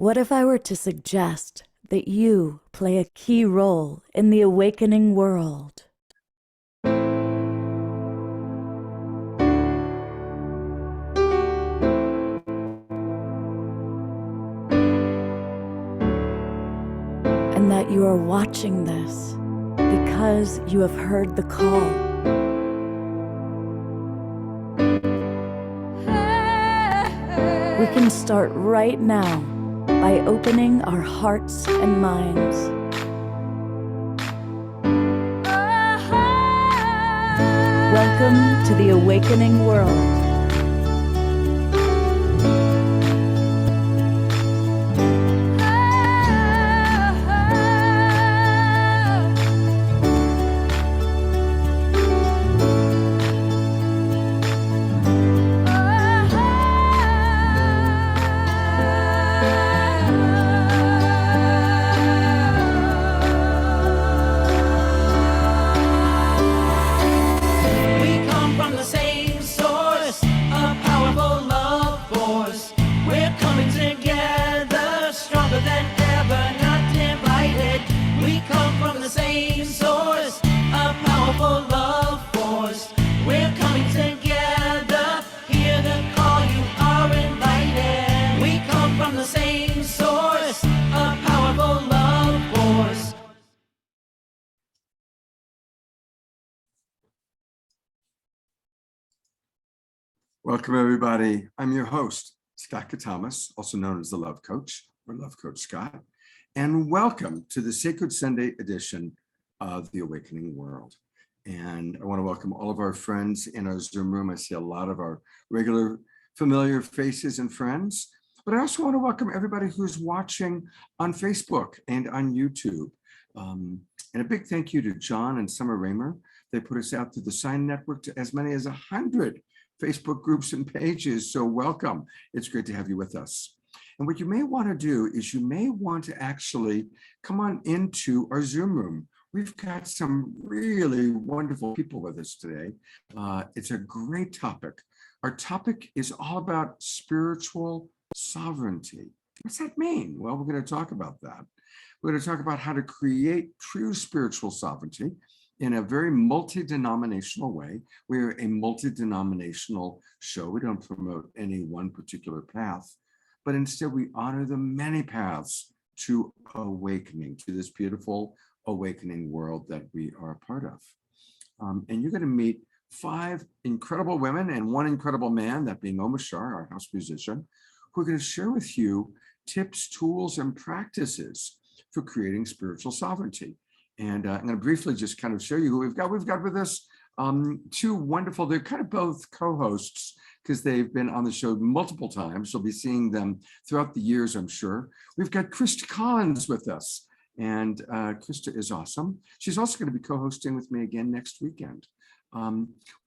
What if I were to suggest that you play a key role in the awakening world? And that you are watching this because you have heard the call. We can start right now by opening our hearts and minds. Welcome to the awakening world. Welcome, everybody. I'm your host, Scott Catamas, also known as the Love Coach or Love Coach Scott, and welcome to the Sacred Sunday edition of the Awakening World. And I want to welcome all of our friends in our Zoom room. I see a lot of our regular familiar faces and friends, but I also want to welcome everybody who's watching on Facebook and on YouTube. And a big thank you to John and Summer Raymer. They put us out through the Sign Network to as many as 100 Facebook groups and pages. So welcome. It's great to have you with us. And what you may want to do is you may want to actually come on into our Zoom room. We've got some really wonderful people with us today. It's a great topic. Our topic is all about spiritual sovereignty. What's that mean? Well, we're going to talk about that. We're going to talk about how to create true spiritual sovereignty in a very multi-denominational way. We're a multi-denominational show. We don't promote any one particular path, but instead we honor the many paths to awakening, to this beautiful awakening world that we are a part of. And you're going to meet 5 incredible women and 1 incredible man, that being Omashar, our house musician, who are going to share with you tips, tools, and practices for creating spiritual sovereignty. And I'm going to briefly just kind of show you who we've got. We've got with us 2 wonderful, they're kind of both co-hosts because they've been on the show multiple times. You'll be seeing them throughout the years, I'm sure. We've got Crista Collins with us, and Crista is awesome. She's also going to be co-hosting with me again next weekend.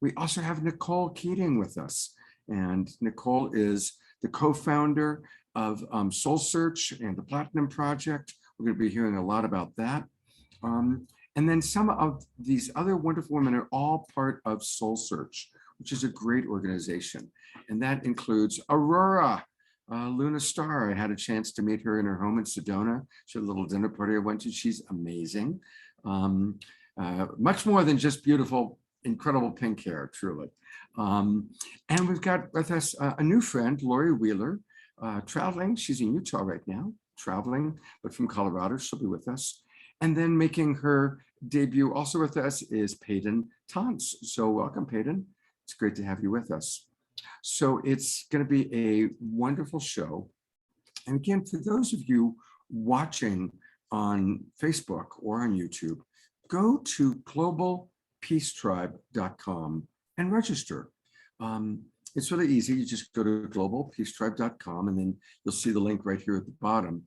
We also have Nicole Keating with us, and Nicole is the co-founder of Soul Search and the Platinum Project. We're going to be hearing a lot about that. And then some of these other wonderful women are all part of Soul Search, which is a great organization. And that includes Aurora, Luna Star. I had a chance to meet her in her home in Sedona. She had a little dinner party I went to. She's amazing. Much more than just beautiful, incredible pink hair, truly. And we've got with us a new friend, Laurie Wheeler, traveling. She's in Utah right now, traveling, but from Colorado. She'll be with us. And then making her debut also with us is Payton Tontz. So welcome, Payton. It's great to have you with us. So it's going to be a wonderful show. And again, for those of you watching on Facebook or on YouTube, go to globalpeacetribe.com and register. It's really easy. You just go to globalpeacetribe.com and then you'll see the link right here at the bottom.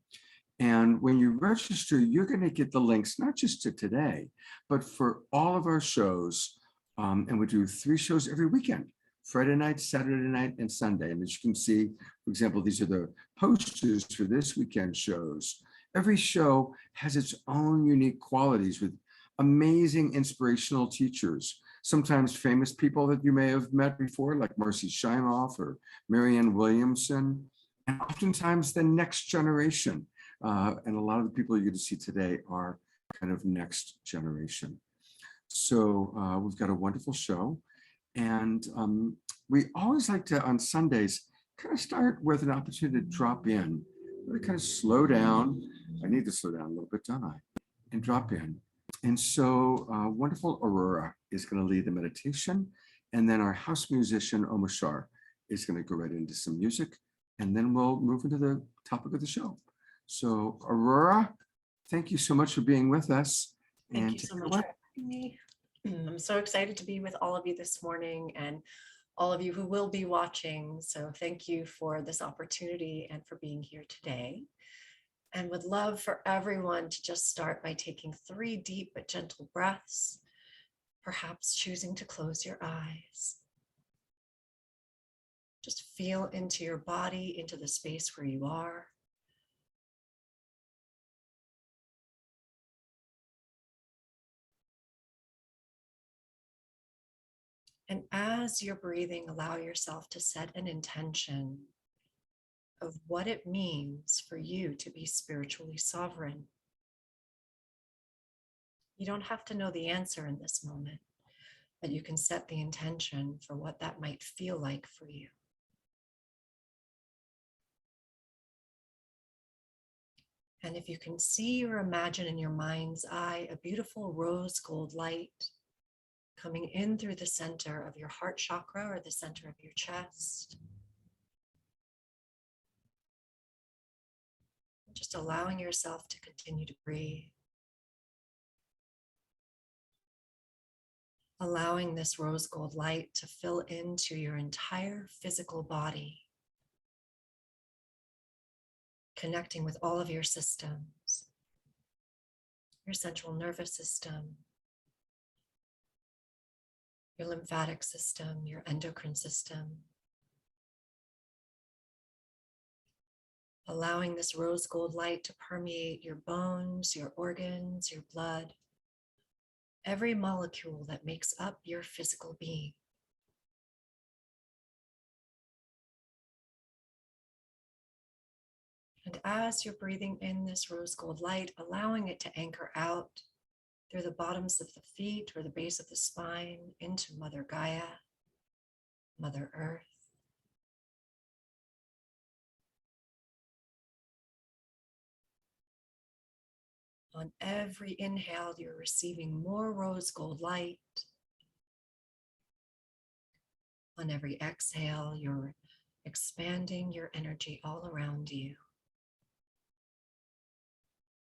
And when you register, you're going to get the links, not just to today, but for all of our shows. And we do 3 shows every weekend, Friday night, Saturday night, and Sunday. And as you can see, for example, these are the posters for this weekend shows. Every show has its own unique qualities with amazing inspirational teachers, sometimes famous people that you may have met before, like Marcy Shimoff or Marianne Williamson. and oftentimes the next generation. And a lot of the people you're going to see today are kind of next generation. So we've got a wonderful show. And we always like to, on Sundays, kind of start with an opportunity to drop in, really kind of slow down. I need to slow down a little bit, don't I? And drop in. And so wonderful Aurora is going to lead the meditation. And then our house musician, Omashar, is going to go right into some music. And then we'll move into the topic of the show. So Aurora, thank you so much for being with us. Thank you so much for having me. I'm so excited to be with all of you this morning and all of you who will be watching. So thank you for this opportunity and for being here today. And would love for everyone to just start by taking 3 deep but gentle breaths, perhaps choosing to close your eyes. Just feel into your body, into the space where you are. And as you're breathing, allow yourself to set an intention of what it means for you to be spiritually sovereign. You don't have to know the answer in this moment, but you can set the intention for what that might feel like for you. And if you can see or imagine in your mind's eye a beautiful rose gold light coming in through the center of your heart chakra or the center of your chest. Just allowing yourself to continue to breathe. Allowing this rose gold light to fill into your entire physical body. Connecting with all of your systems. Your central nervous system. Your lymphatic system, your endocrine system. Allowing this rose gold light to permeate your bones, your organs, your blood, every molecule that makes up your physical being. And as you're breathing in this rose gold light, allowing it to anchor out through the bottoms of the feet or the base of the spine into Mother Gaia, Mother Earth. On every inhale, you're receiving more rose gold light. On every exhale, you're expanding your energy all around you.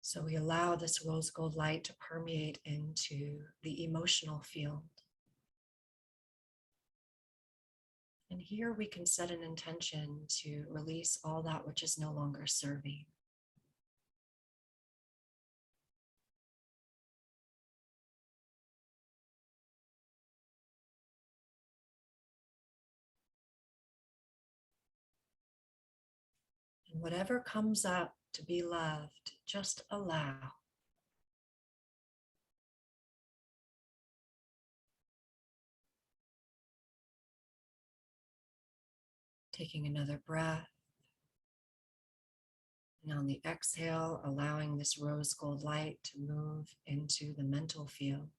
So we allow this rose gold light to permeate into the emotional field. And here we can set an intention to release all that which is no longer serving. And whatever comes up to be loved, just allow. Taking another breath. And on the exhale, allowing this rose gold light to move into the mental field.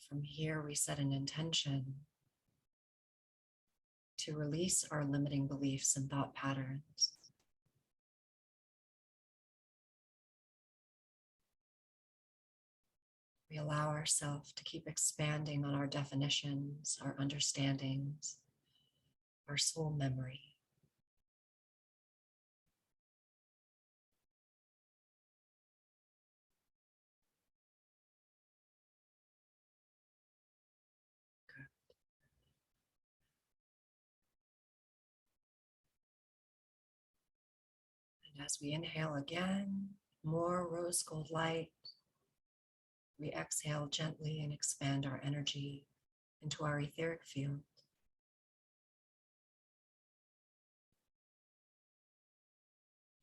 From here, we set an intention to release our limiting beliefs and thought patterns. We allow ourselves to keep expanding on our definitions, our understandings, our soul memory. And as we inhale again, more rose gold light, we exhale gently and expand our energy into our etheric field.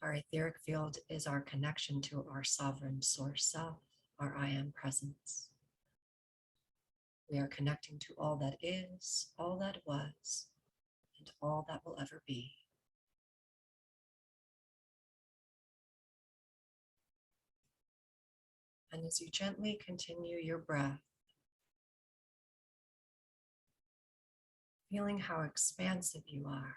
Our etheric field is our connection to our sovereign source self, our I am presence. We are connecting to all that is, all that was, and all that will ever be. And as you gently continue your breath, feeling how expansive you are,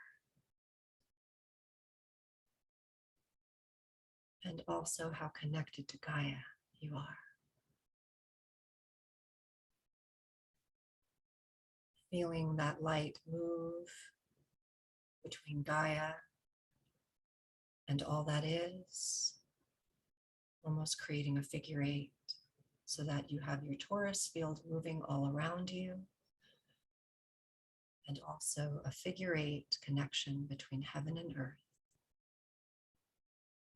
and also how connected to Gaia you are. Feeling that light move between Gaia and all that is, almost creating a figure eight so that you have your torus field moving all around you, and also a figure eight connection between heaven and earth,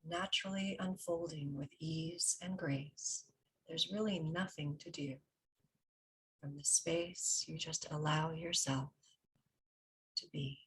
naturally unfolding with ease and grace. There's really nothing to do. From the space, you just allow yourself to be.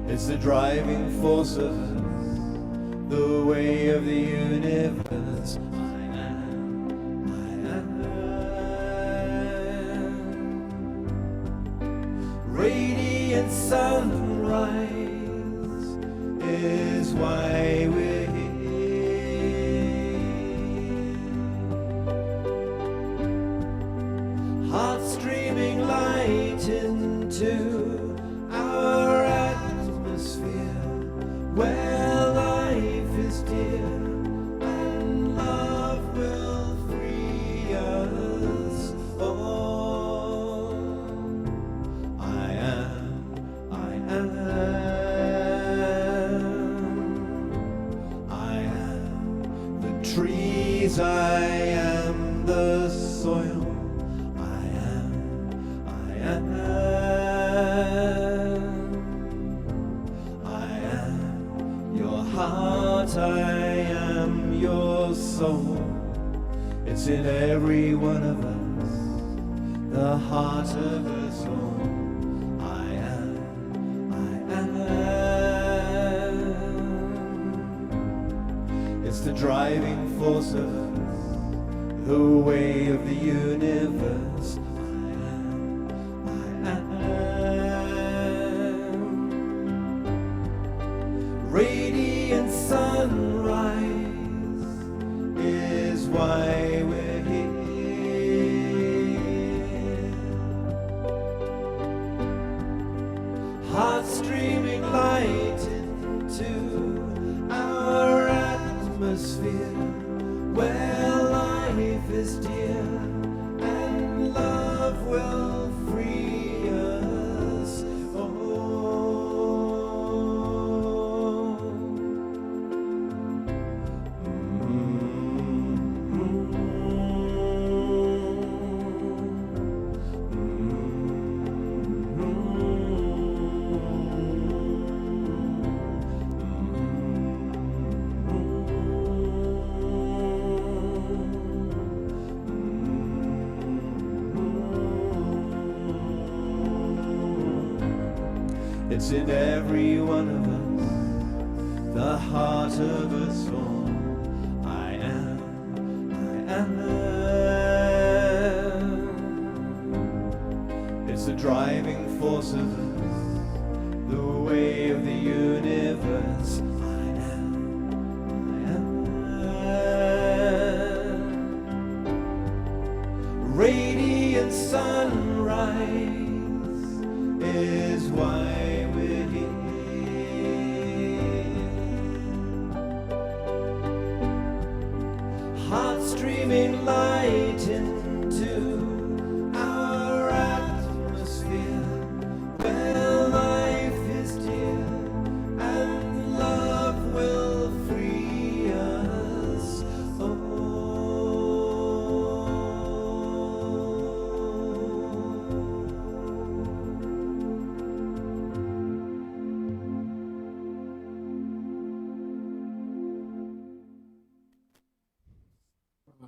It's the driving force of us, the way of the universe. I am. Radiant sunrise is why we're here. Heart streaming light into our atmosphere, where life is dear and love will free us all. I am the trees, I am the soil. I am your heart, I am your soul. It's in every one of us, the heart of us all. I am. It's the driving force of us, the way of the universe. Radiant sunrise is why we're here. Heart streaming light into our atmosphere, where life is dear and love will free us all. It's in every one of us, the heart of us all. I am. It's the driving force of us, the way of the universe. I am. Radiant sunrise is why we're here. Heart streaming light into our atmosphere, where life is dear and love will free us.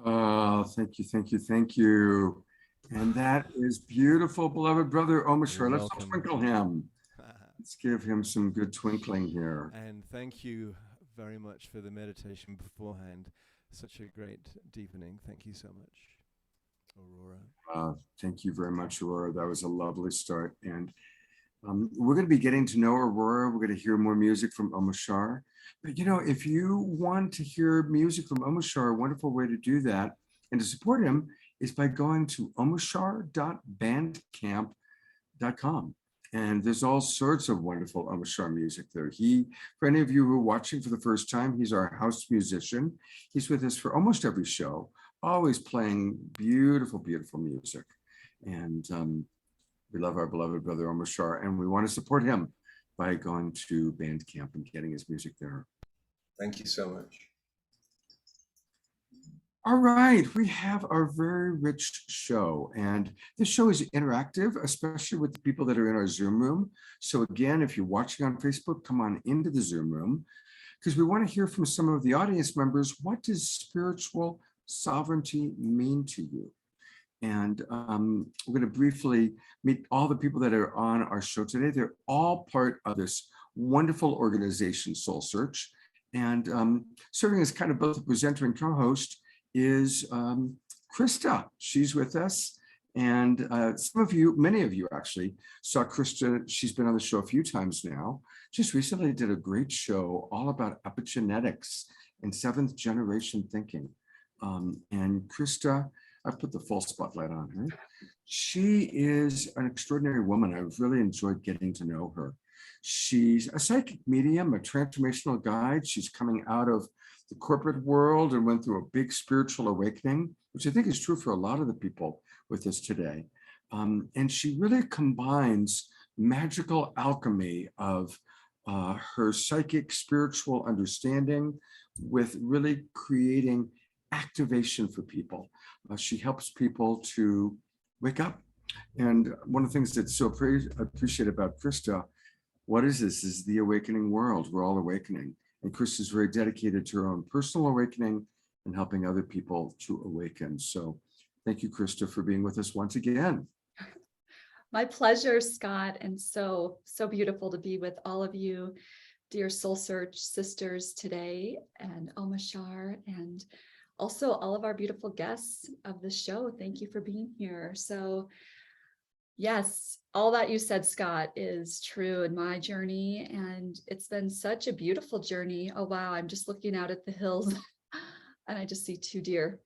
Oh, thank you, thank you, thank you. And that is beautiful, beloved brother Omashar. You're Let's welcome. twinkle him. Let's give him some good twinkling here. And thank you very much for the meditation beforehand. Such a great deepening. Thank you so much, Aurora. Thank you very much, Aurora. That was a lovely start. And we're going to be getting to know Aurora. We're going to hear more music from Omashar. But you know, if you want to hear music from Omashar, a wonderful way to do that and to support him is by going to omashar.bandcamp.com. And there's all sorts of wonderful Omashar music there. For any of you who are watching for the first time, he's our house musician. He's with us for almost every show, always playing beautiful, beautiful music. And we love our beloved brother Omashar, and we want to support him by going to Bandcamp and getting his music there. Thank you so much. All right, we have our very rich show, and this show is interactive, especially with the people that are in our Zoom room. So again, if you're watching on Facebook, come on into the Zoom room, because we want to hear from some of the audience members. What does spiritual sovereignty mean to you? And we're going to briefly meet all the people that are on our show today. They're all part of this wonderful organization, Soul Search. And serving as kind of both the presenter and co-host is Crista. She's with us. And many of you actually saw Crista. She's been on the show a few times now. Just recently did a great show all about epigenetics and seventh generation thinking. And Crista, I put the full spotlight on her. She is an extraordinary woman. I've really enjoyed getting to know her. She's a psychic medium, a transformational guide. She's coming out of the corporate world and went through a big spiritual awakening, which I think is true for a lot of the people with us today. And she really combines magical alchemy of her psychic spiritual understanding with really creating activation for people. She helps people to wake up. And one of the things that's so appreciate about Crista, what is this? This is the awakening world. We're all awakening. And Crista is very dedicated to her own personal awakening and helping other people to awaken. So thank you, Crista, for being with us once again. My pleasure, Scott. And so beautiful to be with all of you, dear Soul Search sisters today, and Omashar, and also all of our beautiful guests of the show. Thank you for being here. So yes, all that you said, Scott, is true in my journey. And it's been such a beautiful journey. Oh, wow. I'm just looking out at the hills and I just see two deer.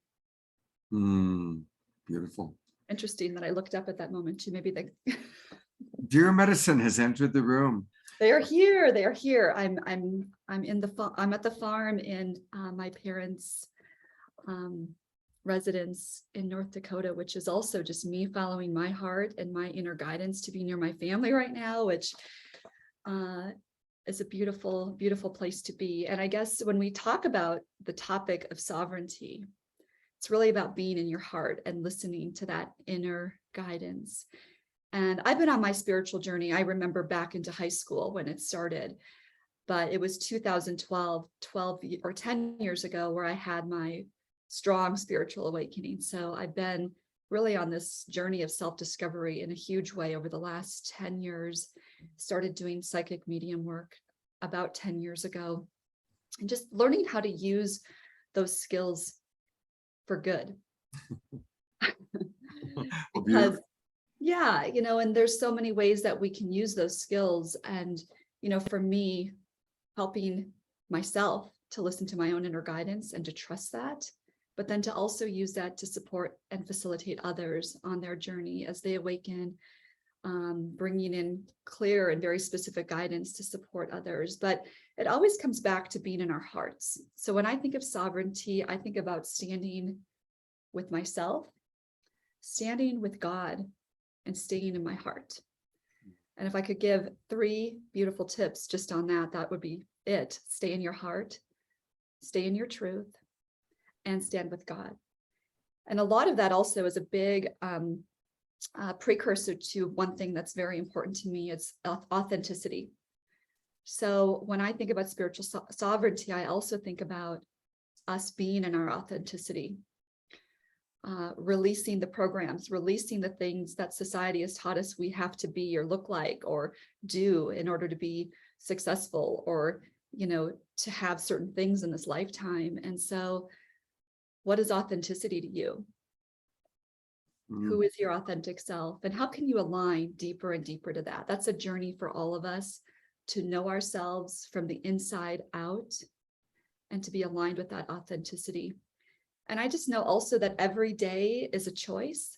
Beautiful. Interesting that I looked up at that moment too. Maybe the Deer medicine has entered the room. They are here. They are here. I'm at the farm in my parents' residence in North Dakota, which is also just me following my heart and my inner guidance to be near my family right now, which is a beautiful, beautiful place to be. And I guess when we talk about the topic of sovereignty, it's really about being in your heart and listening to that inner guidance. And I've been on my spiritual journey. I remember back into high school when it started, but it was 2012, 10 years ago where I had my strong spiritual awakening. So I've been really on this journey of self-discovery in a huge way over the last 10 years. Started doing psychic medium work about 10 years ago, and just learning how to use those skills for good. Because Yeah, and there's so many ways that we can use those skills. And, for me, helping myself to listen to my own inner guidance and to trust that, but then to also use that to support and facilitate others on their journey as they awaken, bringing in clear and very specific guidance to support others. But it always comes back to being in our hearts. So when I think of sovereignty, I think about standing with myself, standing with God, and staying in my heart. And if I could give 3 beautiful tips just on that, that would be it. Stay in your heart, stay in your truth, and stand with God. And a lot of that also is a big precursor to one thing that's very important to me. It's authenticity. So when I think about spiritual sovereignty, I also think about us being in our authenticity. Releasing the programs, releasing the things that society has taught us we have to be or look like or do in order to be successful, or, to have certain things in this lifetime. And so what is authenticity to you? Who is your authentic self? And how can you align deeper and deeper to that? That's a journey for all of us, to know ourselves from the inside out and to be aligned with that authenticity. And I just know also that every day is a choice.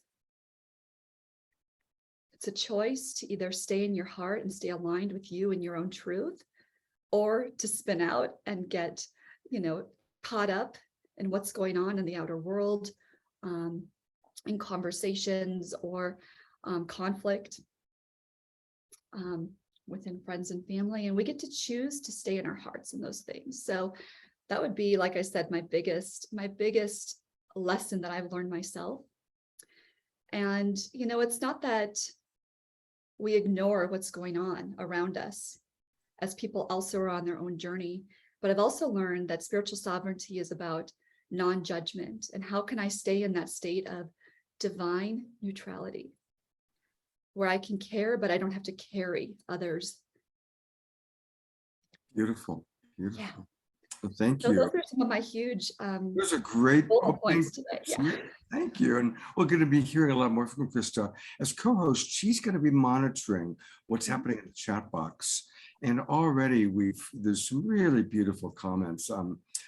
It's a choice to either stay in your heart and stay aligned with you and your own truth, or to spin out and get, caught up in what's going on in the outer world, in conversations or conflict within friends and family. And we get to choose to stay in our hearts in those things. So that would be, like I said, my biggest lesson that I've learned myself. And, it's not that we ignore what's going on around us, as people also are on their own journey. But I've also learned that spiritual sovereignty is about non-judgment. And how can I stay in that state of divine neutrality, where I can care, but I don't have to carry others. Beautiful. Yeah. Well, thank So you. those are some of my huge Those are great points today. Yeah. Thank you. And we're going to be hearing a lot more from Crista. As co-host, she's going to be monitoring what's happening in the chat box. And already there's some really beautiful comments. I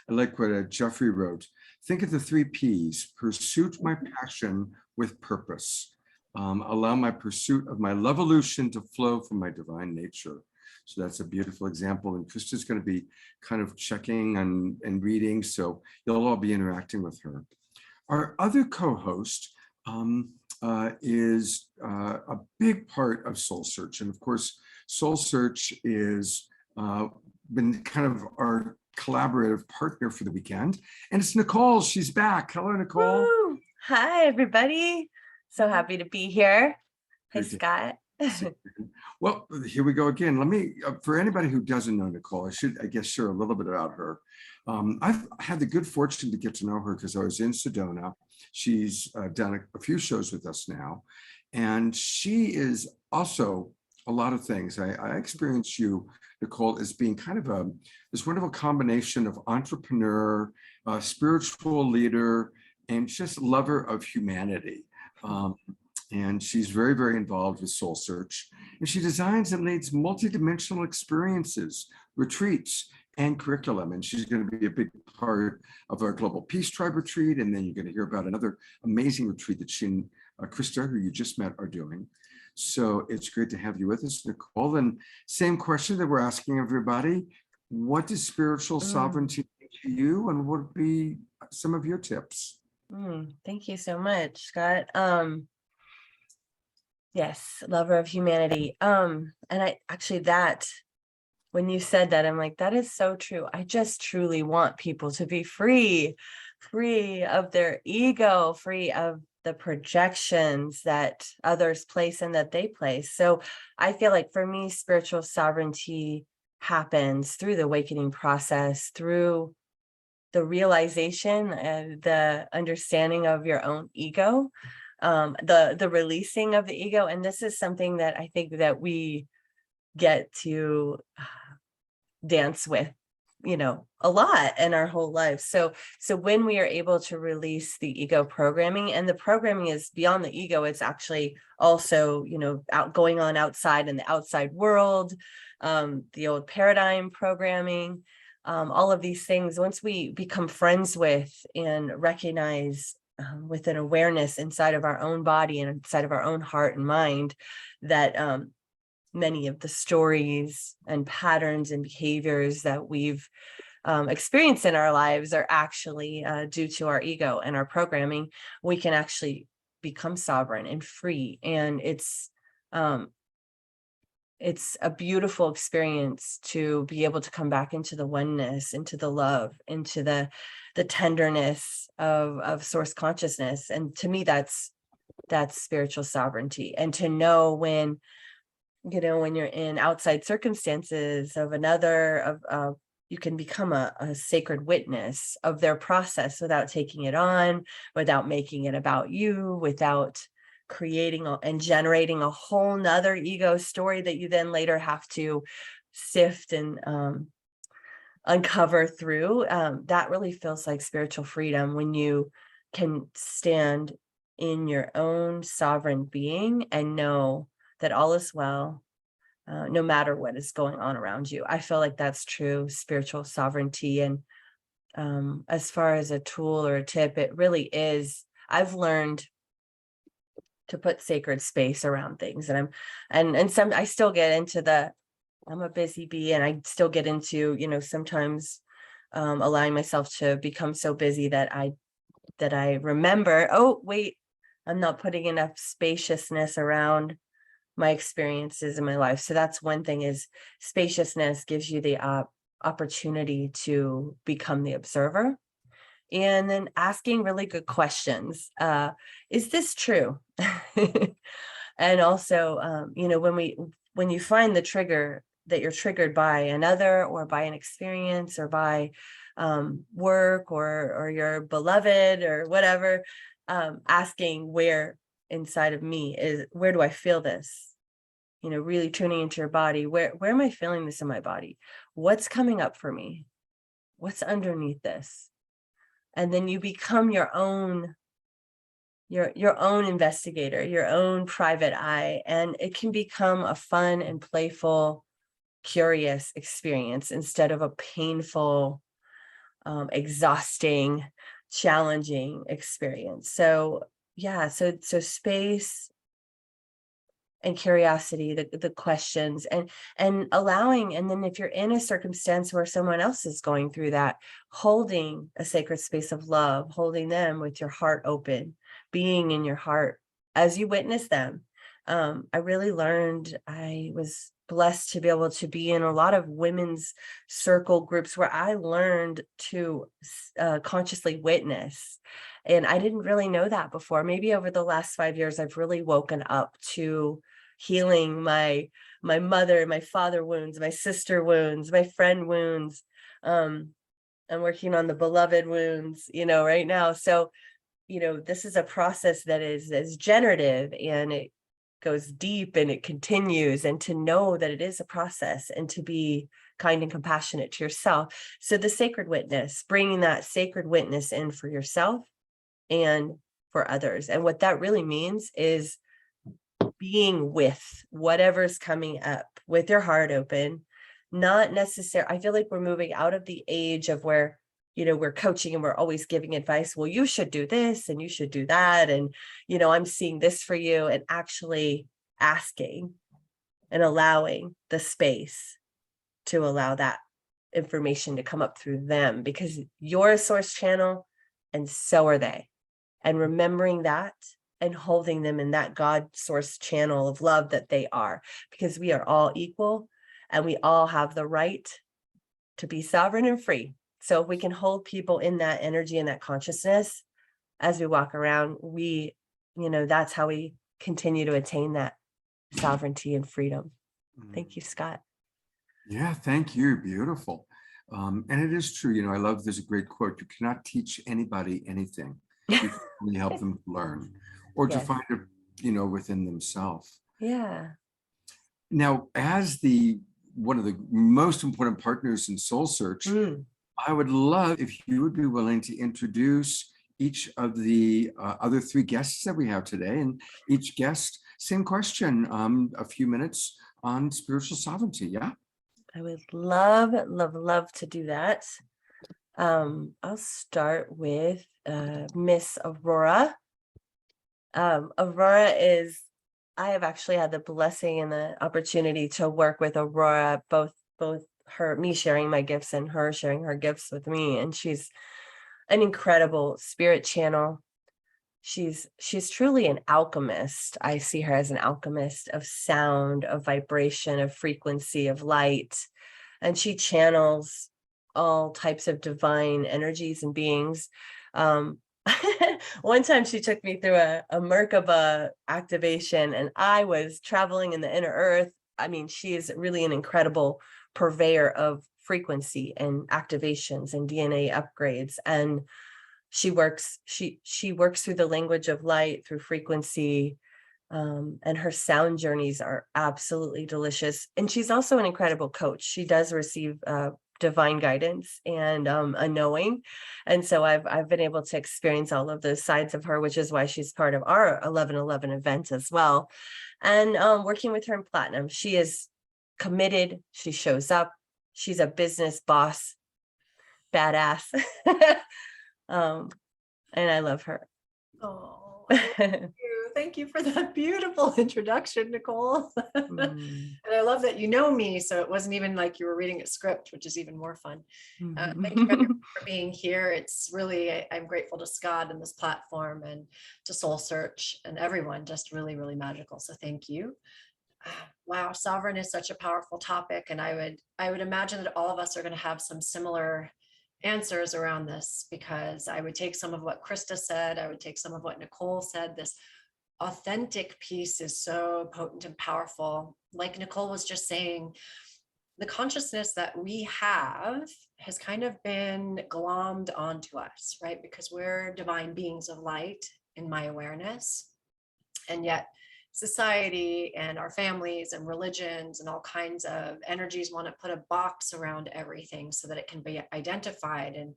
like what Jeffrey wrote. Think of the 3 Ps: pursuit my passion with purpose. Allow my pursuit of my levolution to flow from my divine nature. So that's a beautiful example. And Crista's going to be kind of checking and reading. So you'll all be interacting with her. Our other co-host is a big part of Soul Search. And of course, Soul Search is been kind of our collaborative partner for the weekend. And it's Nicole. She's back. Hello, Nicole. Woo! Hi, everybody. So happy to be here. Hi, Scott. Well, here we go again. Let me, for anybody who doesn't know Nicole, I guess, share a little bit about her. I've had the good fortune to get to know her because I was in Sedona. She's done a few shows with us now, and she is also a lot of things. I experience you, Nicole, as being kind of this wonderful combination of entrepreneur, spiritual leader, and just lover of humanity. And she's very, very involved with Soul Search. And she designs and leads multidimensional experiences, retreats, and curriculum. And she's going to be a big part of our Global Peace Tribe retreat. And then you're going to hear about another amazing retreat that she and Crista, who you just met, are doing. So it's great to have you with us, Nicole. And same question that we're asking everybody: what does spiritual sovereignty mean to you, and what would be some of your tips? Thank you so much, Scott. Yes, lover of humanity. And I actually, when you said that, I'm like, that is so true. I just truly want people to be free of their ego, free of the projections that others place and that they place. So I feel like for me, spiritual sovereignty happens through the awakening process, through the realization and the understanding of your own ego, the releasing of the ego. And this is something that I think that we get to dance with a lot in our whole lives. So when we are able to release the ego programming, and the programming is beyond the ego, it's actually also, going on outside in the outside world, the old paradigm programming, all of these things, once we become friends with and recognize with an awareness inside of our own body and inside of our own heart and mind, that many of the stories and patterns and behaviors that we've experienced in our lives are actually due to our ego and our programming, we can actually become sovereign and free. And it's a beautiful experience to be able to come back into the oneness, into the love, into the tenderness of source consciousness. And to me, that's spiritual sovereignty. And to know when you're in outside circumstances of another, you can become a sacred witness of their process without taking it on, without making it about you, without creating and generating a whole nother ego story that you then later have to sift and uncover through. That really feels like spiritual freedom, when you can stand in your own sovereign being and know that all is well, no matter what is going on around you. I feel like that's true spiritual sovereignty. And as far as a tool or a tip, it really is. I've learned to put sacred space around things, and I still get into I'm a busy bee, and I still get into, sometimes allowing myself to become so busy that I remember, oh wait, I'm not putting enough spaciousness around my experiences in my life. So that's one thing, is spaciousness gives you the opportunity to become the observer. And then asking really good questions. Is this true? And also, when you find the trigger that you're triggered by another, or by an experience, or by work, or your beloved, or whatever, asking where inside of me where do I feel this? Really tuning into your body. Where am I feeling this in my body? What's coming up for me? What's underneath this? And then you become your own investigator, your own private eye, and it can become a fun and playful, curious experience instead of a painful, exhausting, challenging experience. So yeah, so space and curiosity, the questions, and allowing, and then if you're in a circumstance where someone else is going through that, holding a sacred space of love, holding them with your heart open, being in your heart as you witness them. I really learned, I was blessed to be able to be in a lot of women's circle groups where I learned to consciously witness. And I didn't really know that before. Maybe over the last 5 years, I've really woken up to healing my mother, my father wounds, my sister wounds, my friend wounds. I'm working on the beloved wounds, right now. So, this is a process that is generative, and it goes deep, and it continues, and to know that it is a process, and to be kind and compassionate to yourself. So the sacred witness, bringing that sacred witness in for yourself and for others. And what that really means is being with whatever's coming up with your heart open, not necessarily. I feel like we're moving out of the age of where, we're coaching and we're always giving advice. Well, you should do this and you should do that. And, I'm seeing this for you, and actually asking and allowing the space to allow that information to come up through them, because you're a source channel and so are they. And remembering that and holding them in that God source channel of love that they are, because we are all equal and we all have the right to be sovereign and free. So if we can hold people in that energy and that consciousness as we walk around, that's how we continue to attain that sovereignty and freedom. Thank you, Scott. Yeah, thank you. Beautiful. And it is true. I love, there's a great quote: you cannot teach anybody anything. You can only help them learn or to Yes. find it, within themselves. Yeah. Now, as the one of the most important partners in Soul Search. I would love if you would be willing to introduce each of the other three guests that we have today, and each guest, same question, a few minutes on spiritual sovereignty. Yeah. I would love, love, love to do that. I'll start with Miss Aurora. Aurora is, I have actually had the blessing and the opportunity to work with Aurora, both me sharing my gifts and her sharing her gifts with me. And she's an incredible spirit channel. She's truly an alchemist. I see her as an alchemist of sound, of vibration, of frequency, of light. And she channels all types of divine energies and beings. One time she took me through a Merkaba activation, and I was traveling in the inner earth. I mean, she is really an incredible purveyor of frequency and activations and DNA upgrades. And she works through the language of light, through frequency, and her sound journeys are absolutely delicious. And she's also an incredible coach. She does receive divine guidance and a knowing. And so I've been able to experience all of those sides of her, which is why she's part of our 1111 event as well. And working with her in Platinum, she is committed. She shows up. She's a business boss, badass. And I love her. Oh, thank you for that beautiful introduction, Nicole. And I love that you know me, so it wasn't even like you were reading a script, which is even more fun. Thank you for being here. It's really, I'm grateful to Scott and this platform, and to Soul Search and everyone, just really, really magical. So thank you. Wow, sovereign is such a powerful topic, and I would imagine that all of us are going to have some similar answers around this, because I would take some of what Crista said, I would take some of what Nicole said. This authentic piece is so potent and powerful. Like Nicole was just saying, the consciousness that we have has kind of been glommed onto us, right? Because we're divine beings of light in my awareness. And yet society and our families and religions and all kinds of energies want to put a box around everything so that it can be identified and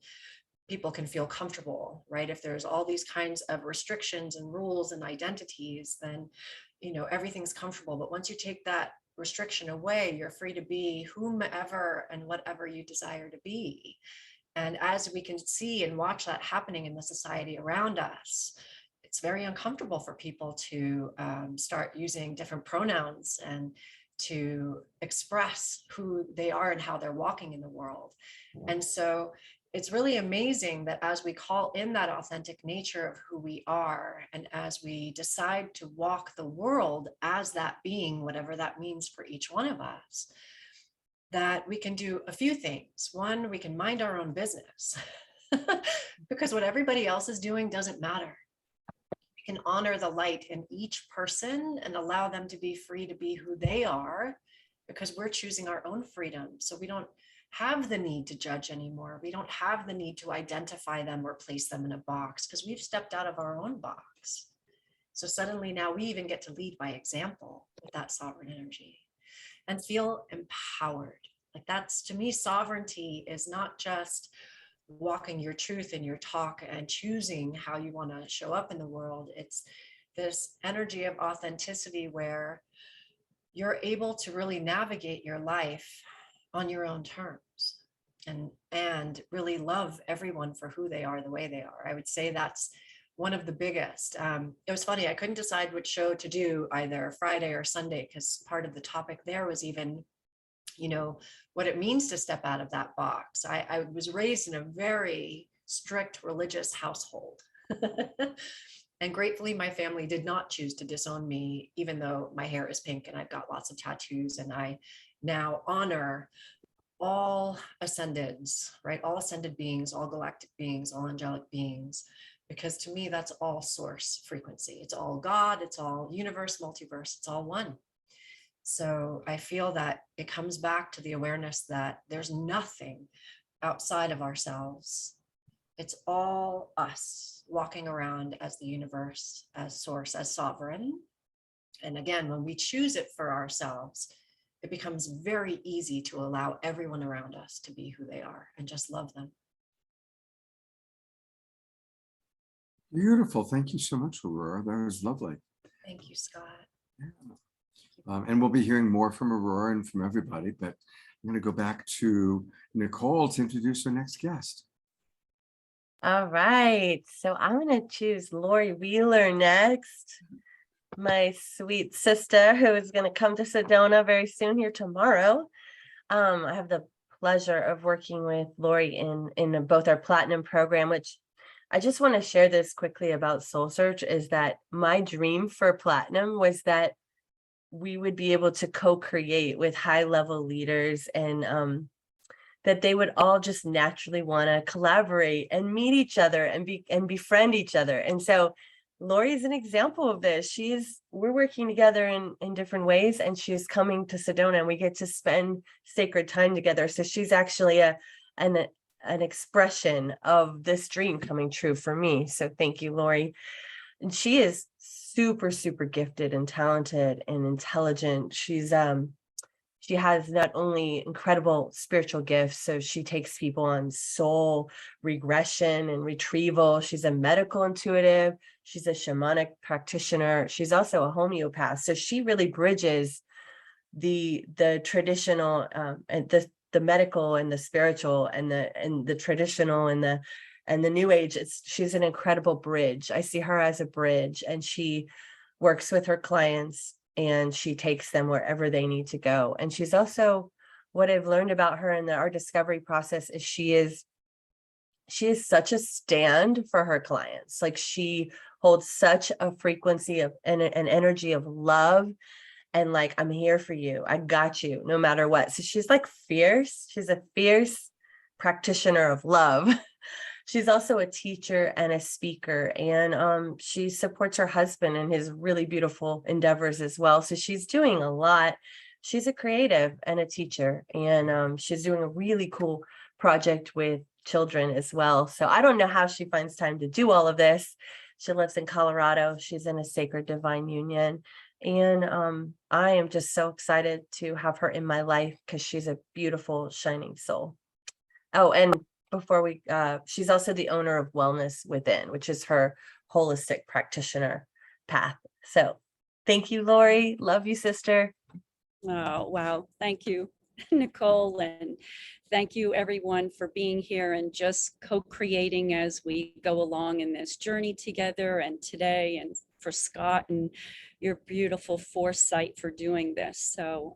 people can feel comfortable, right? If there's all these kinds of restrictions and rules and identities, then, you know, everything's comfortable. But once you take that restriction away, you're free to be whomever and whatever you desire to be. And as we can see and watch that happening in the society around us, it's very uncomfortable for people to start using different pronouns and to express who they are and how they're walking in the world. And so it's really amazing that as we call in that authentic nature of who we are, and as we decide to walk the world as that being, whatever that means for each one of us, that we can do a few things. One, we can mind our own business because what everybody else is doing doesn't matter. Can honor the light in each person and allow them to be free to be who they are, because we're choosing our own freedom. So we don't have the need to judge anymore. We don't have the need to identify them or place them in a box, because we've stepped out of our own box. So suddenly now we even get to lead by example with that sovereign energy and feel empowered. Like, that's, to me, sovereignty is not just walking your truth in your talk and choosing how you want to show up in the world. It's this energy of authenticity where you're able to really navigate your life on your own terms and really love everyone for who they are, the way they are. I would say that's one of the biggest. It was funny, I couldn't decide which show to do, either Friday or Sunday, because part of the topic there was even, you know, what it means to step out of that box. I was raised in a very strict religious household. And gratefully, my family did not choose to disown me, even though my hair is pink and I've got lots of tattoos. And I now honor all ascendeds, right? All ascended beings, all galactic beings, all angelic beings, because to me, that's all source frequency. It's all God, it's all universe, multiverse, it's all one. So I feel that it comes back to the awareness that there's nothing outside of ourselves. It's all us walking around as the universe, as source, as sovereign. And again, when we choose it for ourselves, it becomes very easy to allow everyone around us to be who they are and just love them. Beautiful. Thank you so much, Aurora. That was lovely. Thank you, Scott. Yeah. And we'll be hearing more from Aurora and from everybody, but I'm going to go back to Nicole to introduce our next guest. All right. So I'm going to choose Laurie Wheeler next. My sweet sister who is going to come to Sedona very soon here tomorrow. I have the pleasure of working with Laurie in both our platinum program, which I just want to share this quickly about Soul Search, is that my dream for platinum was that we would be able to co-create with high-level leaders, and that they would all just naturally want to collaborate and meet each other and befriend each other. And so Laurie is an example of this. We're working together in different ways, and she's coming to Sedona, and we get to spend sacred time together. So she's actually an expression of this dream coming true for me. So thank you, Laurie. And she is super, super gifted and talented and intelligent. She has not only incredible spiritual gifts, so she takes people on soul regression and retrieval. She's a medical intuitive. She's a shamanic practitioner. She's also a homeopath. So she really bridges the traditional and the medical and the spiritual and the traditional and the new age. She's an incredible bridge. I see her as a bridge, and she works with her clients and she takes them wherever they need to go. And she's also, what I've learned about her in our discovery process is she is such a stand for her clients. Like, she holds such a frequency of an energy of love, and like, I'm here for you. I got you no matter what. So she's like fierce. She's a fierce practitioner of love. She's also a teacher and a speaker, and she supports her husband in his really beautiful endeavors as well. So she's doing a lot. She's a creative and a teacher, and she's doing a really cool project with children as well. So I don't know how she finds time to do all of this. She lives in Colorado. She's in a sacred divine union. And I am just so excited to have her in my life because she's a beautiful, shining soul. Oh, and before she's also the owner of Wellness Within, which is her holistic practitioner path. So thank you, Laurie. Love you, sister. Oh, wow. Thank you, Nicole. And thank you, everyone, for being here and just co-creating as we go along in this journey together, and today, and for Scott and your beautiful foresight for doing this. So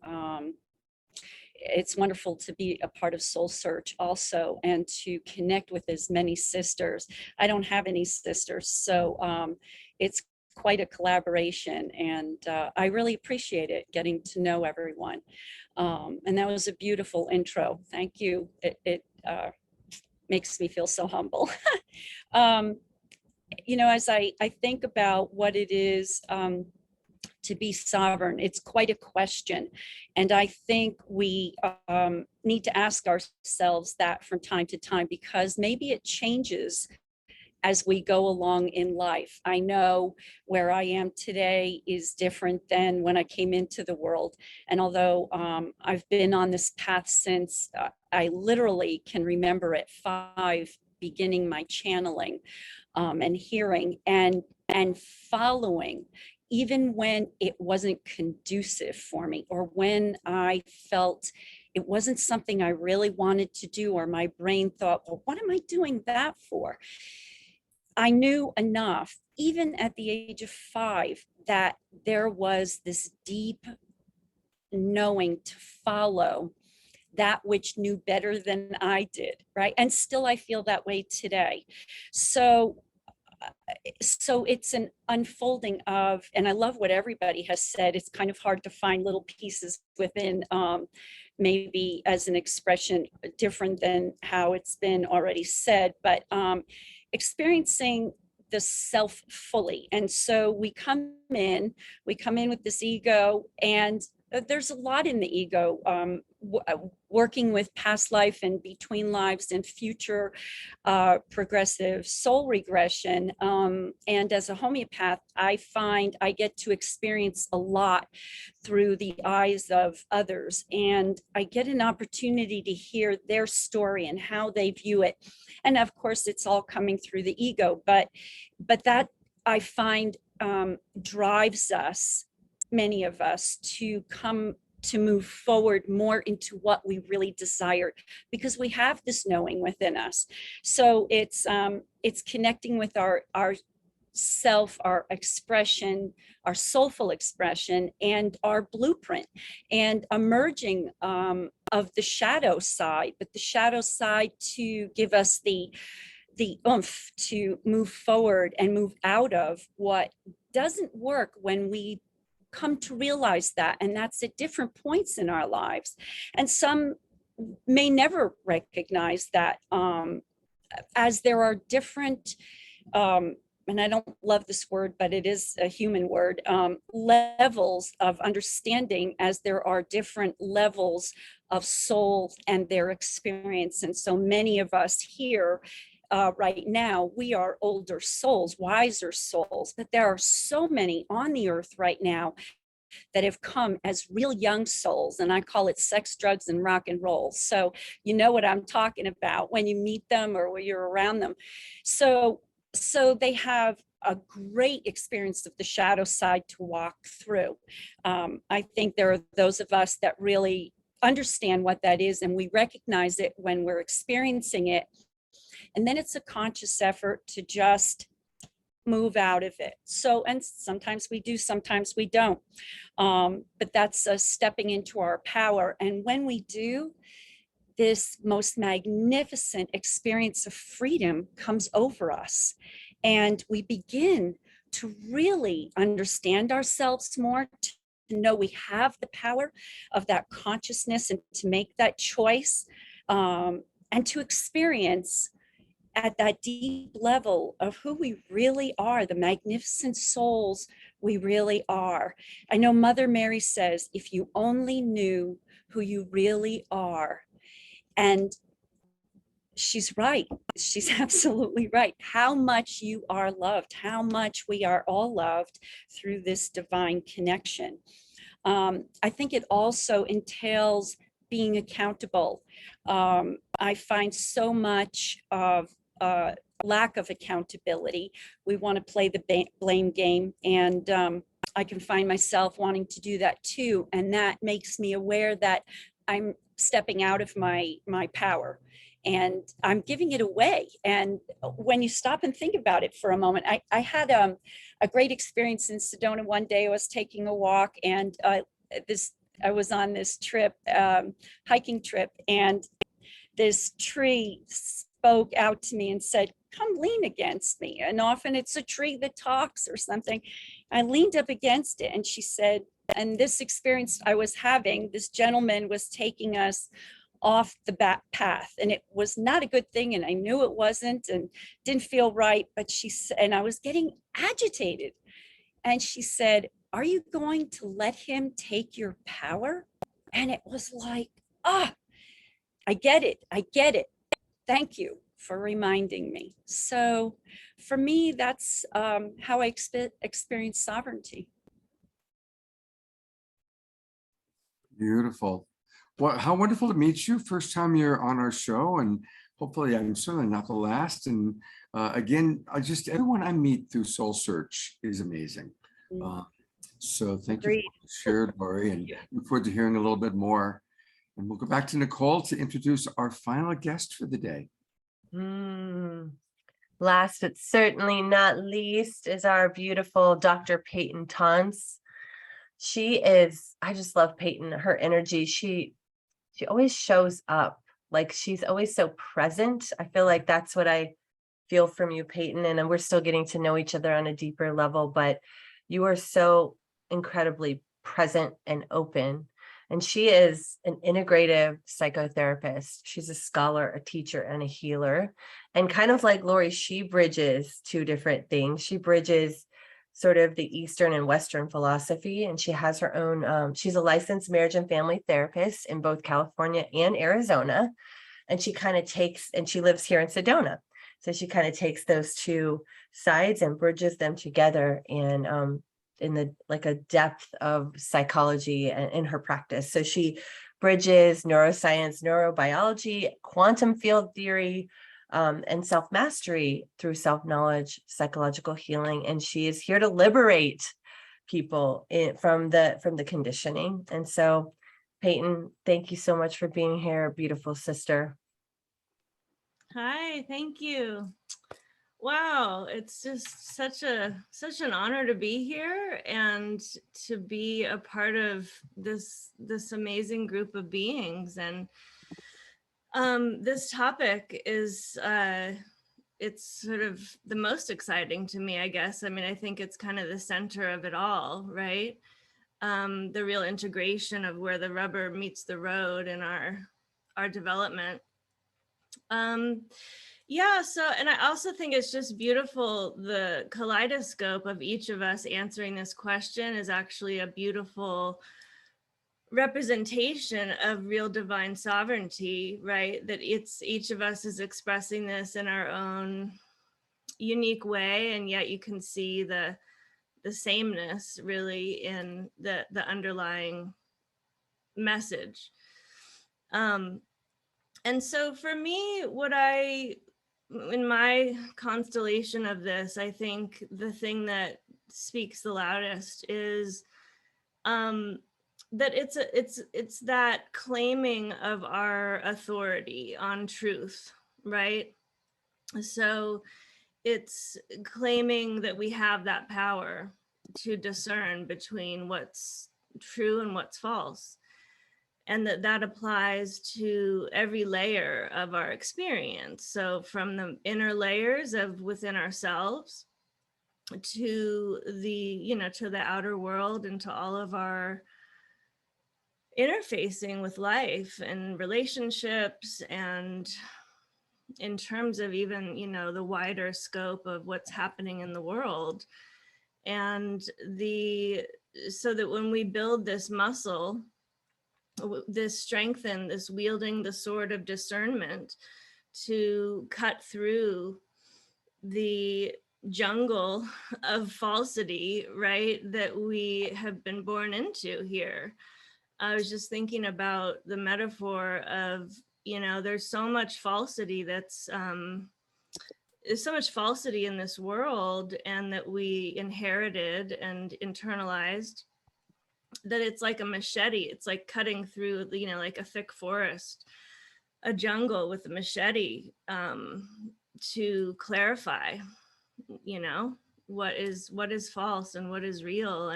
it's wonderful to be a part of Soul Search also, and to connect with as many sisters. I don't have any sisters, so it's quite a collaboration, and I really appreciate it, getting to know everyone. And that was a beautiful intro. Thank you. It makes me feel so humble. You know, as I think about what it is to be sovereign, it's quite a question. And I think we need to ask ourselves that from time to time, because maybe it changes as we go along in life. I know where I am today is different than when I came into the world. And although I've been on this path since I literally can remember at 5, beginning my channeling and hearing and following, even when it wasn't conducive for me, or when I felt it wasn't something I really wanted to do, or my brain thought, well, what am I doing that for? I knew enough, even at the age of 5, that there was this deep knowing to follow that which knew better than I did, right? And still I feel that way today. So it's an unfolding of, and I love what everybody has said, it's kind of hard to find little pieces within maybe as an expression different than how it's been already said, but experiencing the self fully. And so we come in with this ego, and there's a lot in the ego. working with past life and between lives and future progressive soul regression. And as a homeopath, I find I get to experience a lot through the eyes of others. And I get an opportunity to hear their story and how they view it. And of course, it's all coming through the ego, but that I find drives us, many of us, to move forward more into what we really desired, because we have this knowing within us. So it's connecting with our self, our expression, our soulful expression, and our blueprint, and emerging of the shadow side, but the shadow side to give us the oomph to move forward and move out of what doesn't work when we come to realize that. And that's at different points in our lives. And some may never recognize that, as there are different, and I don't love this word, but it is a human word, levels of understanding, as there are different levels of soul and their experience. And so many of us here right now, we are older souls, wiser souls, but there are so many on the earth right now that have come as real young souls, and I call it sex, drugs, and rock and roll. So you know what I'm talking about when you meet them or when you're around them. So they have a great experience of the shadow side to walk through. I think there are those of us that really understand what that is, and we recognize it when we're experiencing it. And then it's a conscious effort to just move out of it. So, and sometimes we do, sometimes we don't. But that's us stepping into our power. And when we do, this most magnificent experience of freedom comes over us. And we begin to really understand ourselves more, to know we have the power of that consciousness and to make that choice, and to experience at that deep level of who we really are, the magnificent souls we really are. I know Mother Mary says, if you only knew who you really are. And she's right. She's absolutely right. How much you are loved, how much we are all loved through this divine connection. I think it also entails being accountable. I find so much of lack of accountability. We want to play the blame game, and I can find myself wanting to do that too. And that makes me aware that I'm stepping out of my power and I'm giving it away. And when you stop and think about it for a moment, I had a great experience in Sedona one day. I was taking a walk, and I was on this trip, hiking trip, and this tree spoke out to me and said, come lean against me. And often it's a tree that talks or something. I leaned up against it, and she said, and this experience I was having, this gentleman was taking us off the back path, and it was not a good thing, and I knew it wasn't, and didn't feel right. But she said, and I was getting agitated, and she said, are you going to let him take your power? And it was like, I get it. Thank you for reminding me. So for me, that's how I experience sovereignty. Beautiful. Well, how wonderful to meet you. First time you're on our show, and hopefully I'm certainly not the last. And again, everyone I meet through Soul Search is amazing. So thank you for what you shared, Laurie, and look forward to hearing a little bit more. And we'll go back to Nicole to introduce our final guest for the day. Last but certainly not least is our beautiful Dr. Payton Tontz. I just love Payton, her energy. She always shows up, like she's always so present. I feel like that's what I feel from you, Payton, and we're still getting to know each other on a deeper level, but you are so incredibly present and open. And she is an integrative psychotherapist. She's a scholar, a teacher, and a healer. And kind of like Laurie, she bridges two different things. She bridges sort of the Eastern and Western philosophy. And she has her own, she's a licensed marriage and family therapist in both California and Arizona. And she kind of takes, and she lives here in Sedona. So she kind of takes those two sides and bridges them together in the like a depth of psychology in her practice. So she bridges neuroscience, neurobiology, quantum field theory, and self-mastery through self-knowledge, psychological healing. And she is here to liberate people from the conditioning. And so, Payton, thank you so much for being here, beautiful sister. Hi, thank you. Wow, it's just such an honor to be here and to be a part of this amazing group of beings. And this topic is it's sort of the most exciting to me, I guess. I mean, I think it's kind of the center of it all, right? The real integration of where the rubber meets the road in our development. Yeah, so, and I also think it's just beautiful, the kaleidoscope of each of us answering this question is actually a beautiful representation of real divine sovereignty, right? That it's each of us is expressing this in our own unique way, and yet you can see the sameness really in the underlying message. And so for me, in my constellation of this, I think the thing that speaks the loudest is that it's that claiming of our authority on truth, right? So it's claiming that we have that power to discern between what's true and what's false. And that applies to every layer of our experience. So from the inner layers of within ourselves to to the outer world and to all of our interfacing with life and relationships, and in terms of even, the wider scope of what's happening in the world. And so that when we build this muscle, this strengthen, this wielding the sword of discernment to cut through the jungle of falsity, right, that we have been born into here. I was just thinking about the metaphor of, there's so much falsity there's so much falsity in this world, and that we inherited and internalized, that it's like a machete. It's like cutting through, like a thick forest, a jungle with a machete, to clarify, what is false and what is real,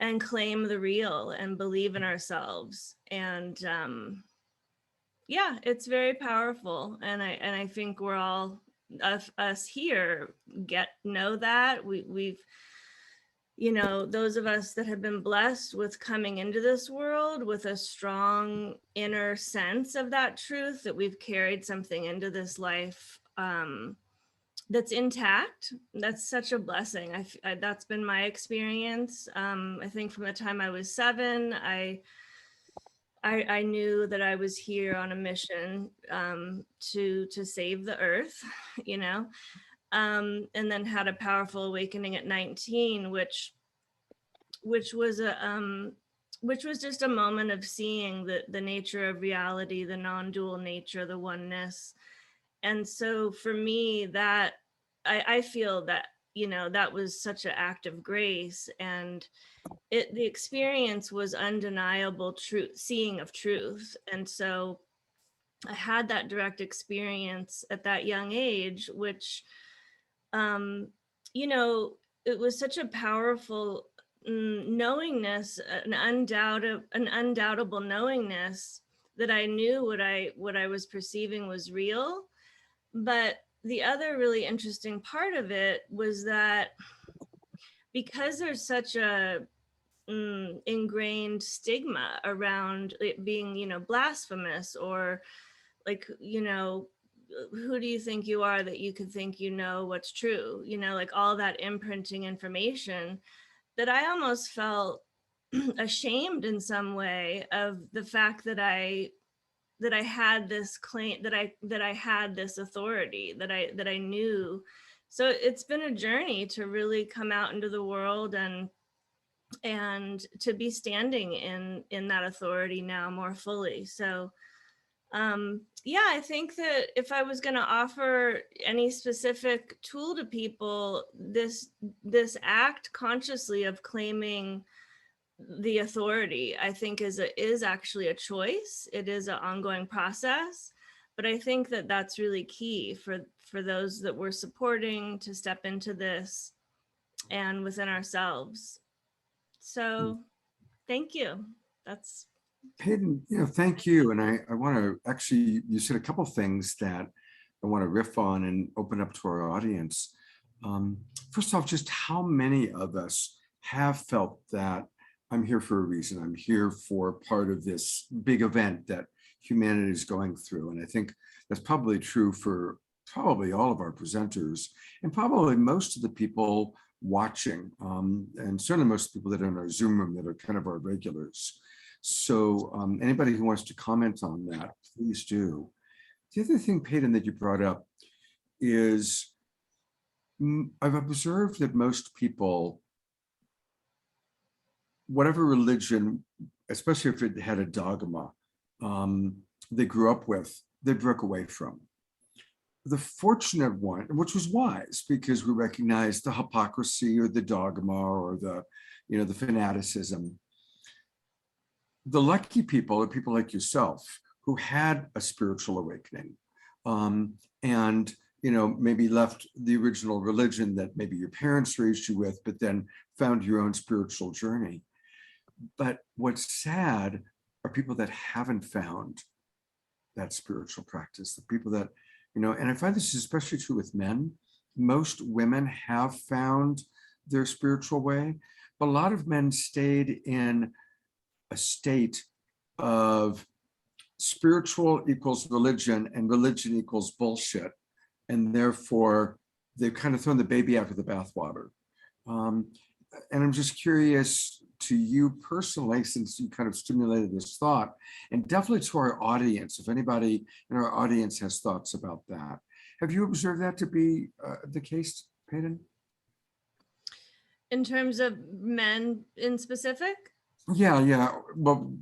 and claim the real and believe in ourselves. And yeah, it's very powerful. And I think we're all, us here, know that we've those of us that have been blessed with coming into this world with a strong inner sense of that truth, that we've carried something into this life that's intact. That's such a blessing. That's been my experience. I think from the time I was 7, I knew that I was here on a mission to save the earth, and then had a powerful awakening at 19, which was just a moment of seeing the nature of reality, the non-dual nature, the oneness. And so for me, that I feel that, that was such an act of grace, and the experience was undeniable truth, seeing of truth. And so I had that direct experience at that young age, which, it was such a powerful knowingness, an undoubtable knowingness that I knew what I was perceiving was real. But the other really interesting part of it was that because there's such a ingrained stigma around it being, blasphemous, or like, who do you think you are that you could think you know what's true? You know, like all that imprinting information that I almost felt ashamed in some way of the fact that I had this claim, that I had this authority, that I knew. So it's been a journey to really come out into the world and to be standing in that authority now more fully. So yeah, I think that if I was going to offer any specific tool to people, this act consciously of claiming the authority, I think is actually a choice. It is an ongoing process, but I think that that's really key for those that we're supporting to step into this and within ourselves. So thank you. That's Payton, thank you. And I want to actually, you said a couple things that I want to riff on and open up to our audience. First off, just how many of us have felt that I'm here for a reason. I'm here for part of this big event that humanity is going through. And I think that's probably true for probably all of our presenters and probably most of the people watching, and certainly most people that are in our Zoom room that are kind of our regulars. So anybody who wants to comment on that, please do. The other thing, Payton, that you brought up is I've observed that most people, whatever religion, especially if it had a dogma they grew up with, they broke away from. The fortunate one, which was wise, because we recognized the hypocrisy or the dogma or the fanaticism. The lucky people are people like yourself who had a spiritual awakening and maybe left the original religion that maybe your parents raised you with, but then found your own spiritual journey. But what's sad are people that haven't found that spiritual practice, the people that, and I find this is especially true with men. Most women have found their spiritual way, but a lot of men stayed in a state of spiritual equals religion and religion equals bullshit. And therefore they've kind of thrown the baby out with the bathwater. And I'm just curious to you personally, since you kind of stimulated this thought, and definitely to our audience, if anybody in our audience has thoughts about that. Have you observed that to be the case, Payton? in terms of men in specific? Yeah. Well,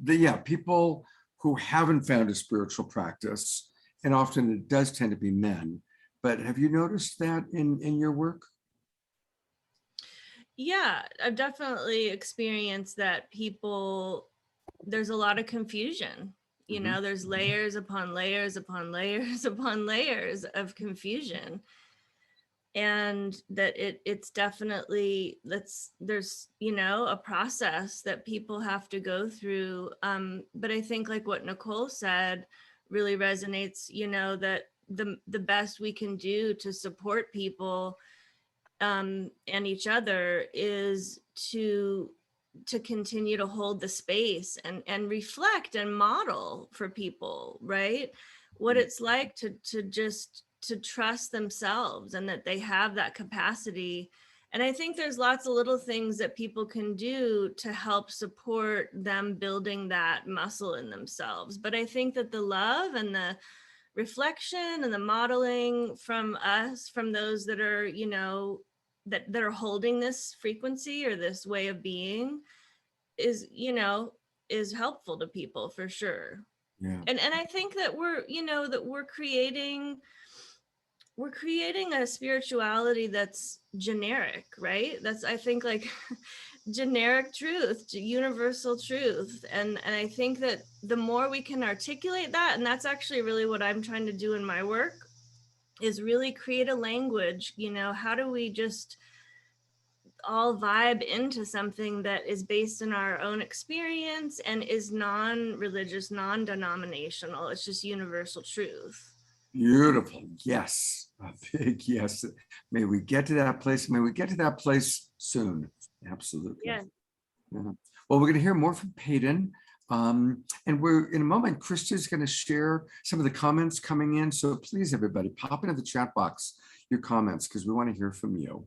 people who haven't found a spiritual practice, and often it does tend to be men, but have you noticed that in your work? Yeah, I've definitely experienced that there's a lot of confusion. There's layers upon layers upon layers upon layers of confusion. And that it's definitely, there's a process that people have to go through. But I think like what Nicole said really resonates, that the best we can do to support people and each other is to continue to hold the space and reflect and model for people, right? What it's like to trust themselves and that they have that capacity. And I think there's lots of little things that people can do to help support them building that muscle in themselves. But I think that the love and the reflection and the modeling from us, from those that are, that are holding this frequency or this way of being is helpful to people for sure. Yeah. And I think that we're creating a spirituality that's generic, right? That's, I think, like generic truth, universal truth. And I think that the more we can articulate that, and that's actually really what I'm trying to do in my work, is really create a language. How do we just all vibe into something that is based in our own experience and is non-religious, non-denominational? It's just universal truth. Beautiful. Yes. A big yes. May we get to that place. May we get to that place soon. Absolutely. Yeah. Well, we're going to hear more from Payton. And we're in a moment, Crista is going to share some of the comments coming in. So please, everybody, pop into the chat box your comments because we want to hear from you.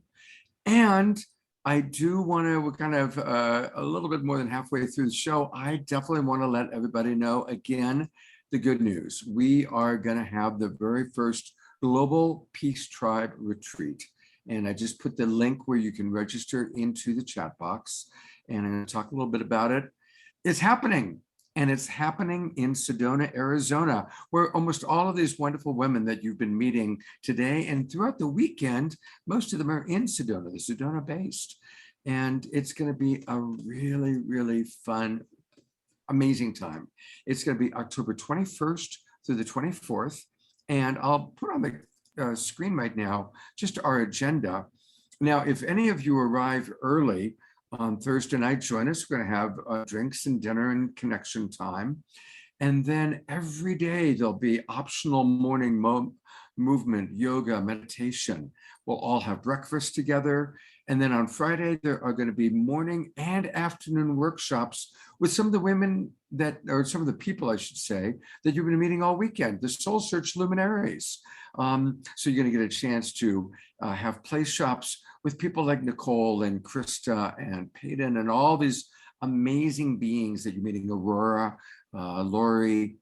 And I do want to, we're kind of a little bit more than halfway through the show. I definitely want to let everybody know again, the good news. We are going to have the very first Global Peace Tribe retreat. And I just put the link where you can register into the chat box. And I'm going to talk a little bit about it. It's happening. And it's happening in Sedona, Arizona, where almost all of these wonderful women that you've been meeting today and throughout the weekend, most of them are in Sedona, they're Sedona based. And it's going to be a really, really fun, amazing time. It's going to be October 21st through the 24th. And I'll put on the screen right now, just our agenda. Now, if any of you arrive early, on Thursday night, join us. We're going to have drinks and dinner and connection time. And then every day there'll be optional morning movement, yoga, meditation. We'll all have breakfast together. And then on Friday, there are going to be morning and afternoon workshops with some of the women that, or some of the people, I should say, that you've been meeting all weekend, the Soul Search luminaries. So you're going to get a chance to have play shops with people like Nicole and Crista and Payton and all these amazing beings that you're meeting, Aurora, Laurie,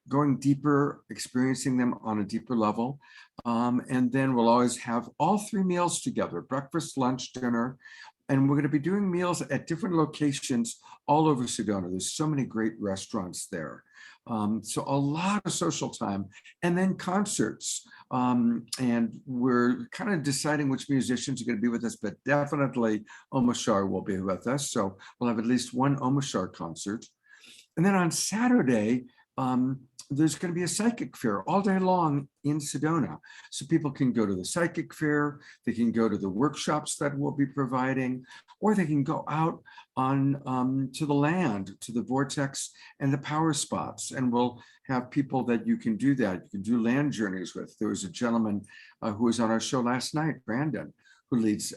going deeper, experiencing them on a deeper level. And then we'll always have all three meals together, breakfast, lunch, dinner. And we're going to be doing meals at different locations all over Sedona. There's so many great restaurants there. So a lot of social time and then concerts. And we're kind of deciding which musicians are going to be with us, but definitely Omashar will be with us. So we'll have at least one Omashar concert. And then on Saturday, there's going to be a psychic fair all day long in Sedona. So people can go to the psychic fair, they can go to the workshops that we'll be providing, or they can go out on to the land, to the vortex and the power spots. And we'll have people that you can do that. You can do land journeys with. There was a gentleman who was on our show last night, Brandon, who leads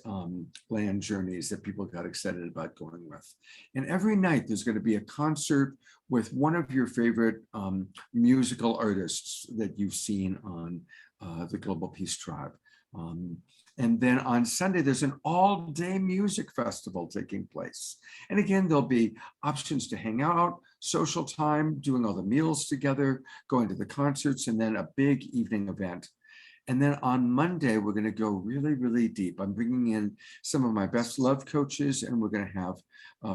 land journeys that people got excited about going with. And every night there's going to be a concert with one of your favorite musical artists that you've seen on the Global Peace Tribe. And then on Sunday, there's an all-day music festival taking place. And again, there'll be options to hang out, social time, doing all the meals together, going to the concerts, and then a big evening event. And then on Monday, we're going to go really, really deep. I'm bringing in some of my best love coaches, and we're going to have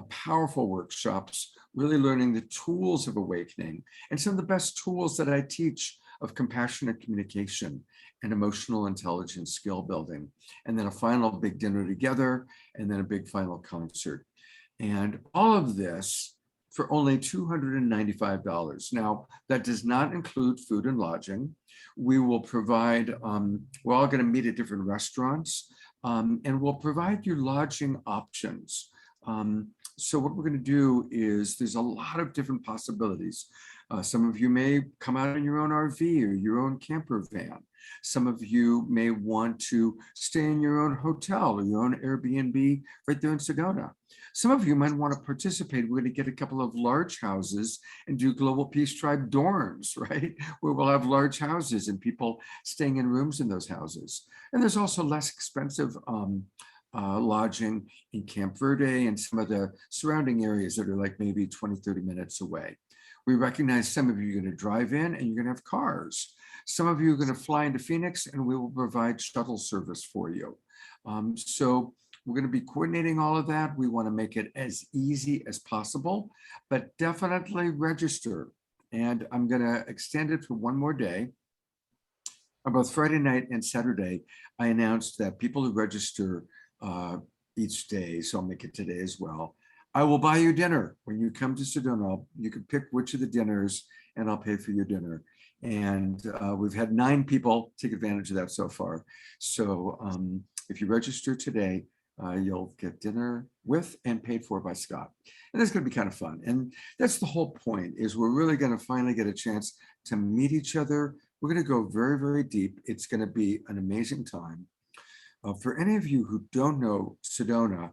powerful workshops, really learning the tools of awakening and some of the best tools that I teach of compassionate communication and emotional intelligence skill building. And then a final big dinner together, and then a big final concert. And all of this for only $295. Now, that does not include food and lodging. We will provide, we're all going to meet at different restaurants, and we'll provide you lodging options. So what we're going to do is there's a lot of different possibilities. Some of you may come out in your own RV or your own camper van. Some of you may want to stay in your own hotel or your own Airbnb right there in Sedona. Some of you might want to participate. We're going to get a couple of large houses and do Global Peace Tribe dorms, right? Where we'll have large houses and people staying in rooms in those houses. And there's also less expensive lodging in Camp Verde and some of the surrounding areas that are like maybe 20, 30 minutes away. We recognize some of you are going to drive in and you're going to have cars. Some of you are going to fly into Phoenix and we will provide shuttle service for you. So we're going to be coordinating all of that. We want to make it as easy as possible, but definitely register. And I'm going to extend it for one more day. On both Friday night and Saturday, I announced that people who register each day, so I'll make it today as well, I will buy you dinner when you come to Sedona. You can pick which of the dinners and I'll pay for your dinner. And we've had 9 people take advantage of that so far. So if you register today, you'll get dinner with and paid for by Scott. And that's going to be kind of fun. And that's the whole point, is we're really going to finally get a chance to meet each other. We're going to go very, very deep. It's going to be an amazing time. For any of you who don't know Sedona,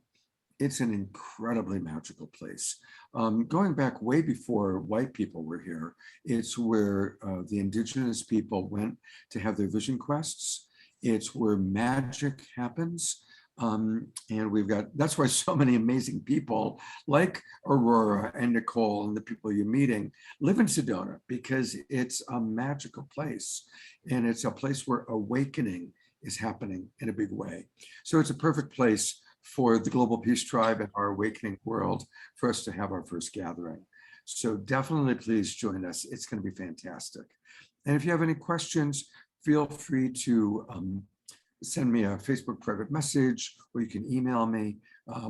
it's an incredibly magical place. Going back way before white people were here, it's where the indigenous people went to have their vision quests. It's where magic happens. And that's why so many amazing people like Aurora and Nicole and the people you're meeting live in Sedona, because it's a magical place. And it's a place where awakening is happening in a big way. So it's a perfect place for the Global Peace Tribe and our awakening world for us to have our first gathering. So definitely please join us. It's going to be fantastic. And if you have any questions, feel free to send me a Facebook private message, or you can email me.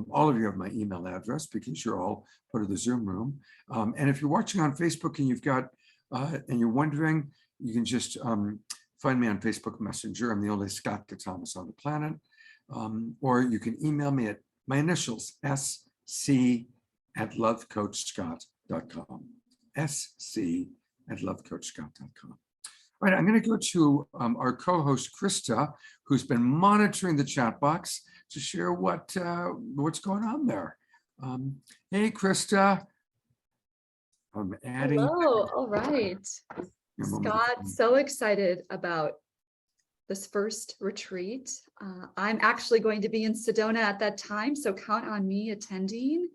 All of you have my email address because you're all part of the Zoom room. And if you're watching on Facebook and you've got, and you're wondering, you can just find me on Facebook Messenger. I'm the only Scott Catamas on the planet. Or you can email me at my initials, sc@lovecoachscott.com, sc@lovecoachscott.com. All right, I'm going to go to our co-host, Crista, who's been monitoring the chat box to share what's going on there. Hey, Crista. I'm adding. Hello, all right. Scott, so excited about this first retreat. I'm actually going to be in Sedona at that time, so count on me attending.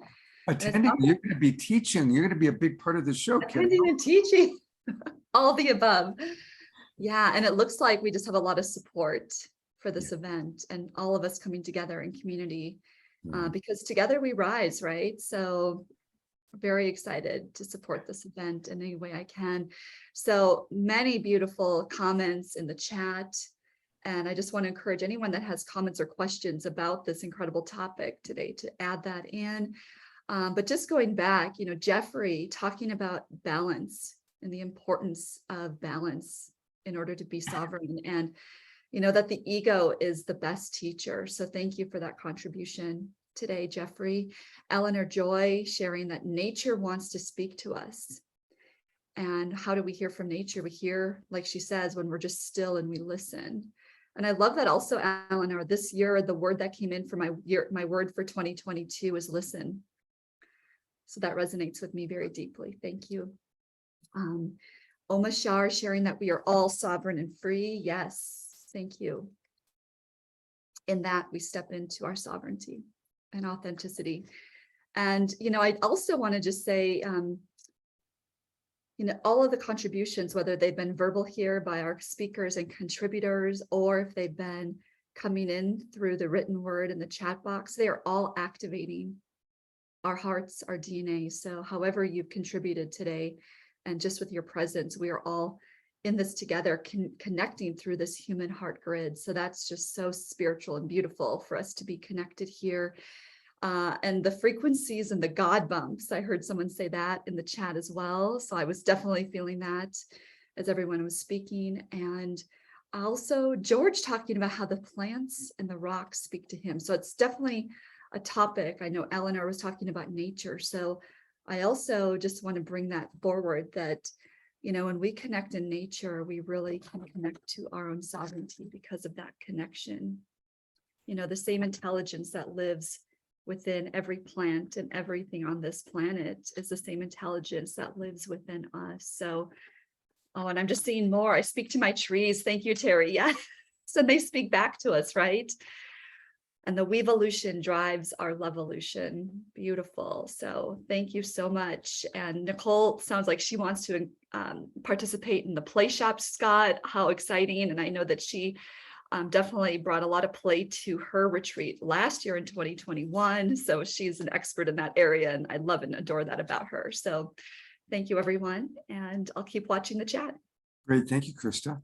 Attending, you're going to be teaching. You're going to be a big part of the show. Attending and teaching, all the above. Yeah, and it looks like we just have a lot of support for this event, and all of us coming together in community, because together we rise, right? So very excited to support this event in any way I can. So many beautiful comments in the chat. And I just want to encourage anyone that has comments or questions about this incredible topic today to add that in. But just going back, Jeffrey talking about balance and the importance of balance in order to be sovereign, and that the ego is the best teacher. So thank you for that contribution today, Jeffrey. Eleanor Joy sharing that nature wants to speak to us. And how do we hear from nature? We hear, like she says, when we're just still and we listen. And I love that also, Eleanor, this year, the word that came in for my word for 2022 is listen. So that resonates with me very deeply. Thank you. Omashar sharing that we are all sovereign and free. Yes, thank you. In that we step into our sovereignty and authenticity. And, I also want to just say, all of the contributions, whether they've been verbal here by our speakers and contributors, or if they've been coming in through the written word in the chat box, they are all activating our hearts, our DNA. So however you've contributed today, and just with your presence, we are all in this together, connecting through this human heart grid. So that's just so spiritual and beautiful for us to be connected here. And the frequencies and the God bumps, I heard someone say that in the chat as well. So I was definitely feeling that as everyone was speaking. And also George talking about how the plants and the rocks speak to him. So it's definitely a topic. I know Eleanor was talking about nature. So I also just want to bring that forward, that, when we connect in nature, we really can connect to our own sovereignty because of that connection. The same intelligence that lives within every plant and everything on this planet is the same intelligence that lives within us. So, and I'm just seeing more. I speak to my trees. Thank you, Terry. Yeah. So they speak back to us, right? And the weevolution drives our lovevolution. Beautiful. So thank you so much. And Nicole sounds like she wants to participate in the play shop, Scott. How exciting. And I know that she definitely brought a lot of play to her retreat last year in 2021. So she's an expert in that area, and I love and adore that about her. So thank you, everyone. And I'll keep watching the chat. Great. Thank you, Crista.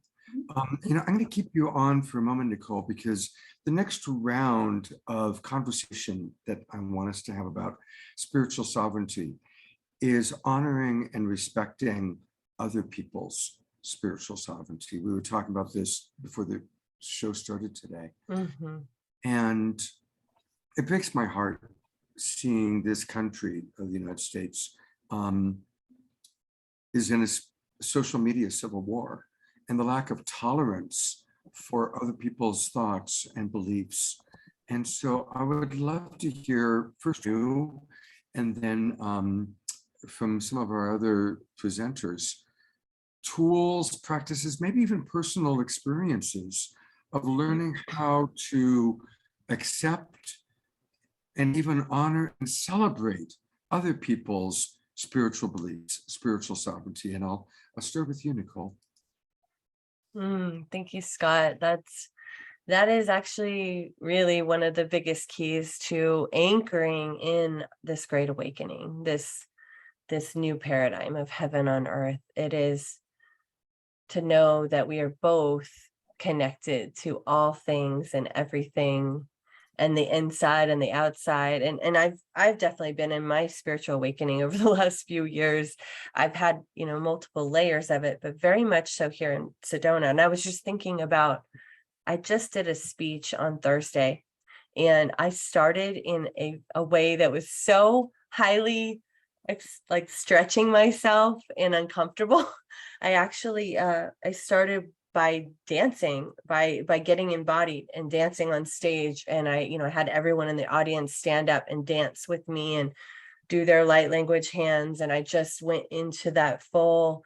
I'm going to keep you on for a moment, Nicole, because the next round of conversation that I want us to have about spiritual sovereignty is honoring and respecting other people's spiritual sovereignty. We were talking about this before the show started today. And it breaks my heart seeing this country of the United States is in a social media civil war, and the lack of tolerance for other people's thoughts and beliefs And so I would love to hear first you, and then from some of our other presenters, tools, practices, maybe even personal experiences of learning how to accept and even honor and celebrate other people's spiritual beliefs, spiritual sovereignty. And I'll start with you, Nicole. Thank you, Scott. That is actually really one of the biggest keys to anchoring in this great awakening, this new paradigm of heaven on earth. It is to know that we are both connected to all things and everything, and the inside and the outside. And I've definitely been in my spiritual awakening over the last few years. I've had, multiple layers of it, but very much so here in Sedona. And I was just thinking about, I just did a speech on Thursday, and I started in a way that was so highly like stretching myself and uncomfortable. I actually I started by dancing, by getting embodied and dancing on stage. And I had everyone in the audience stand up and dance with me and do their light language hands. And I just went into that full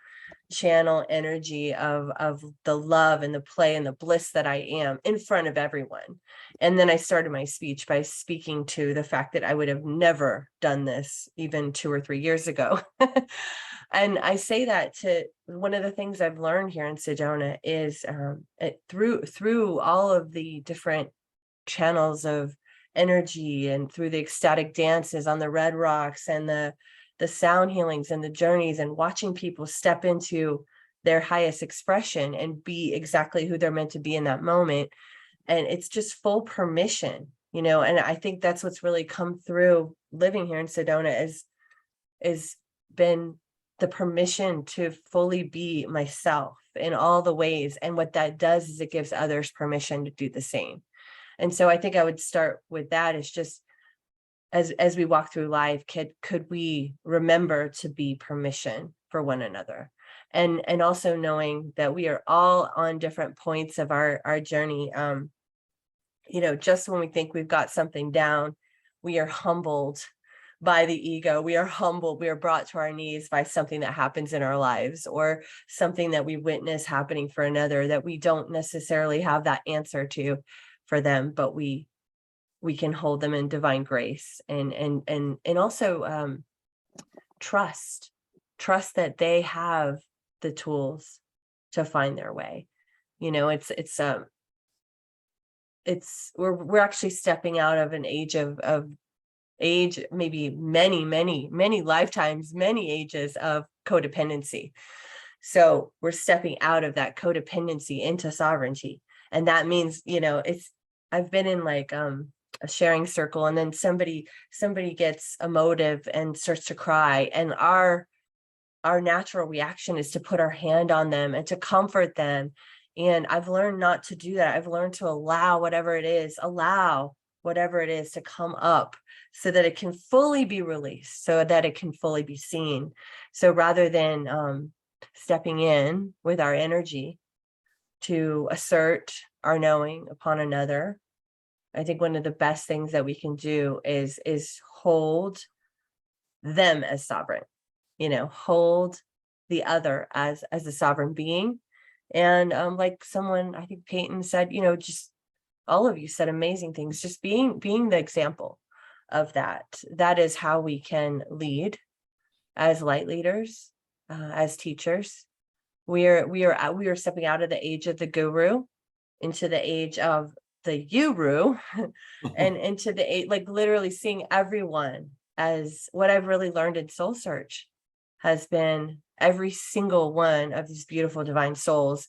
channel energy of the love and the play and the bliss that I am in front of everyone. And then I started my speech by speaking to the fact that I would have never done this even 2 or 3 years ago. And I say that to one of the things I've learned here in Sedona is through all of the different channels of energy and through the ecstatic dances on the red rocks and the sound healings and the journeys and watching people step into their highest expression and be exactly who they're meant to be in that moment. And it's just full permission, and I think that's what's really come through living here in Sedona is been the permission to fully be myself in all the ways. And what that does is it gives others permission to do the same. And so I think I would start with that is just, as we walk through life, could we remember to be permission for one another, and also knowing that we are all on different points of our journey. Just when we think we've got something down, we are humbled by the ego. We are humbled. We are brought to our knees by something that happens in our lives or something that we witness happening for another that we don't necessarily have that answer to for them, but we can hold them in divine grace and also trust that they have the tools to find their way. We're actually stepping out of an age of maybe many lifetimes, many ages of codependency. So we're stepping out of that codependency into sovereignty. And that means, I've been in like a sharing circle, and then somebody gets emotive and starts to cry, and our natural reaction is to put our hand on them and to comfort them. And I've learned not to do that. I've learned to allow whatever it is to come up so that it can fully be released, so that it can fully be seen. So rather than stepping in with our energy to assert our knowing upon another, I think one of the best things that we can do is hold them as sovereign, hold the other as a sovereign being. And like someone, I think Payton said, just all of you said amazing things, just being the example of that. That is how we can lead as light leaders, as teachers. We are stepping out of the age of the guru into the age of the Yuru and into the age, like literally seeing everyone as what I've really learned in Soul Search has been every single one of these beautiful divine souls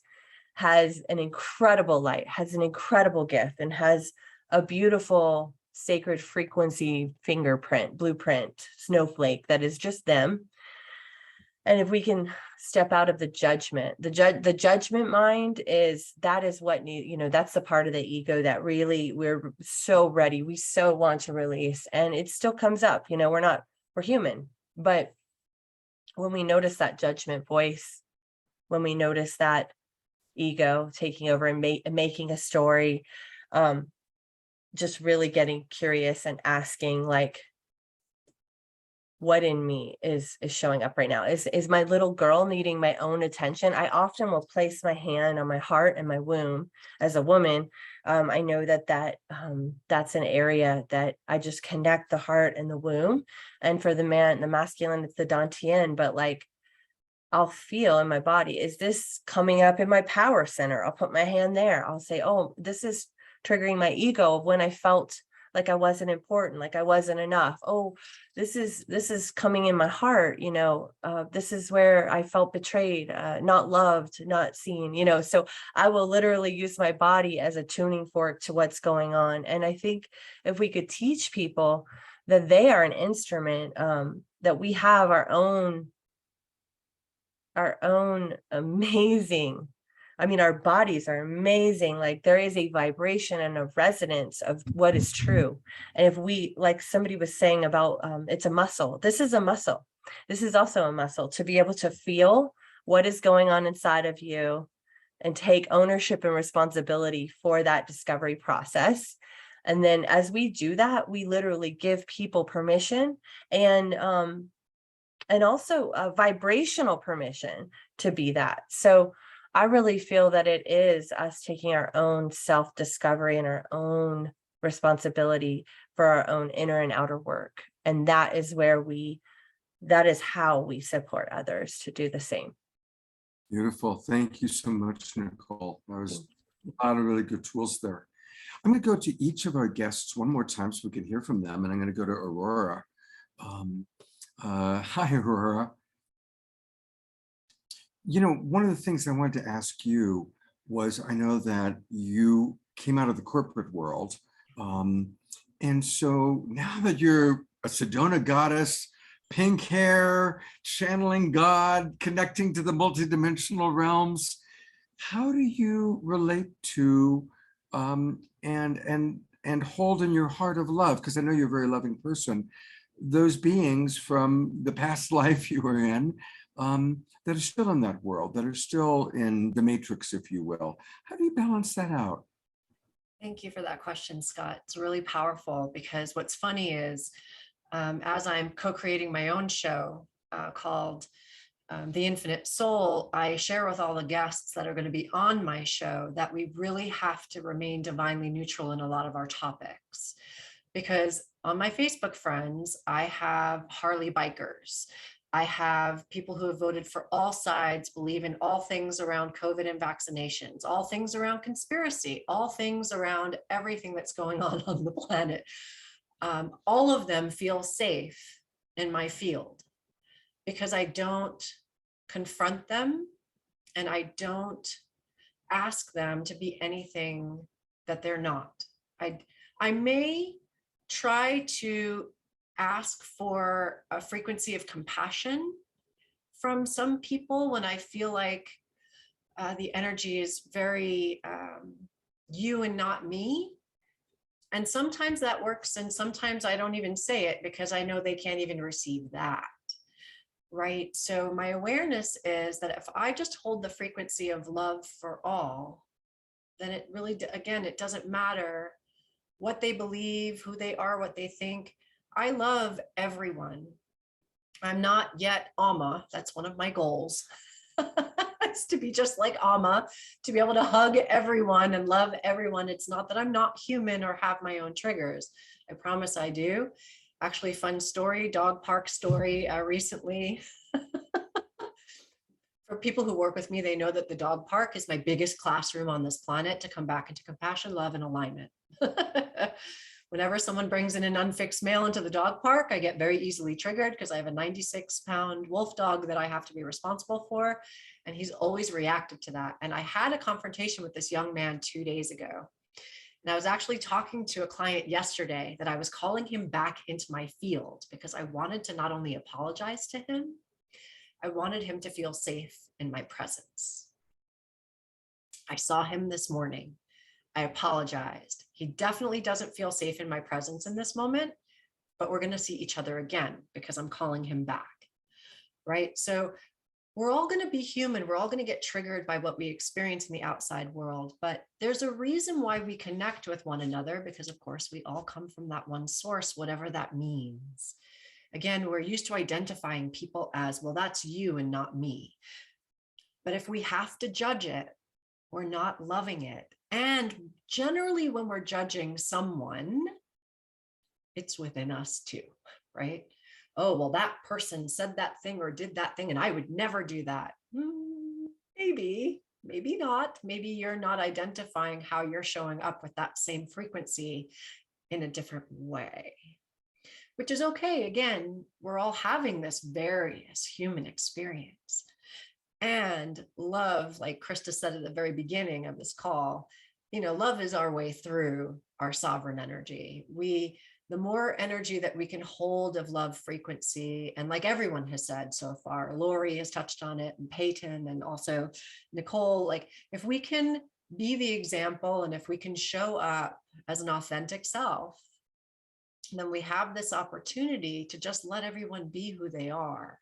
has an incredible light, has an incredible gift, and has a beautiful sacred frequency fingerprint, blueprint, snowflake that is just them. And if we can step out of the judgment, the judgment mind that is what that's the part of the ego that really we're so ready. We so want to release, and it still comes up, we're human. But when we notice that judgment voice, when we notice that ego taking over and making a story, just really getting curious and asking, like, what in me is showing up right now? Is my little girl needing my own attention? I often will place my hand on my heart and my womb as a woman. I know that's an area that I just connect the heart and the womb. And for the man, the masculine, it's the dantian, but like, I'll feel in my body, is this coming up in my power center? I'll put my hand there. I'll say, oh, this is triggering my ego of when I felt like I wasn't important, like I wasn't enough. Oh, this is coming in my heart, this is where I felt betrayed, not loved, not seen, so I will literally use my body as a tuning fork to what's going on. And I think if we could teach people that they are an instrument, that we have our own amazing, our bodies are amazing. Like, there is a vibration and a resonance of what is true. And if we, like somebody was saying about, it's a muscle. This is a muscle. This is also a muscle, to be able to feel what is going on inside of you and take ownership and responsibility for that discovery process. And then as we do that, we literally give people permission and also a vibrational permission to be that. So I really feel that it is us taking our own self-discovery and our own responsibility for our own inner and outer work. And that is how we support others to do the same. Beautiful. Thank you so much, Nicole. That was a lot of really good tools there. I'm going to go to each of our guests one more time so we can hear from them. And I'm going to go to Aurora. Hi, Aurora. One of the things I wanted to ask you was, I know that you came out of the corporate world. And so now that you're a Sedona goddess, pink hair, channeling God, connecting to the multidimensional realms, how do you relate to and hold in your heart of love? Because I know you're a very loving person. Those beings from the past life you were in, that are still in that world, that are still in the matrix, if you will. How do you balance that out? Thank you for that question, Scott. It's really powerful, because what's funny is, as I'm co-creating my own show called The Infinite Soul, I share with all the guests that are going to be on my show that we really have to remain divinely neutral in a lot of our topics. Because on my Facebook friends, I have Harley bikers. I have people who have voted for all sides, believe in all things around COVID and vaccinations, all things around conspiracy, all things around everything that's going on the planet. All of them feel safe in my field because I don't confront them and I don't ask them to be anything that they're not. I may try to ask for a frequency of compassion from some people when I feel like the energy is very you and not me. And sometimes that works, and sometimes I don't even say it because I know they can't even receive that. Right? So my awareness is that if I just hold the frequency of love for all, then it really, again, it doesn't matter what they believe, who they are, what they think. I love everyone. I'm not yet Amma. That's one of my goals. It's to be just like Amma, to be able to hug everyone and love everyone. It's not that I'm not human or have my own triggers. I promise I do. Actually, fun story, dog park story recently. For people who work with me, they know that the dog park is my biggest classroom on this planet to come back into compassion, love, and alignment. Whenever someone brings in an unfixed male into the dog park, I get very easily triggered because I have a 96-pound wolf dog that I have to be responsible for. And he's always reactive to that. And I had a confrontation with this young man 2 days ago. And I was actually talking to a client yesterday that I was calling him back into my field because I wanted to not only apologize to him, I wanted him to feel safe in my presence. I saw him this morning. I apologized. He definitely doesn't feel safe in my presence in this moment, but we're going to see each other again because I'm calling him back. Right? So we're all going to be human. We're all going to get triggered by what we experience in the outside world. But there's a reason why we connect with one another, because of course we all come from that one source, whatever that means. Again, we're used to identifying people as, well, that's you and not me. But if we have to judge it, we're not loving it. And generally when we're judging someone, it's within us too, right? Oh, well, that person said that thing or did that thing, and I would never do that. Maybe, maybe not. Maybe you're not identifying how you're showing up with that same frequency in a different way, which is okay. Again, we're all having this various human experience. And love, like Crista said at the very beginning of this call, love is our way through our sovereign energy. The more energy that we can hold of love frequency, and like everyone has said so far, Laurie has touched on it, and Payton, and also Nicole, like if we can be the example and if we can show up as an authentic self, then we have this opportunity to just let everyone be who they are.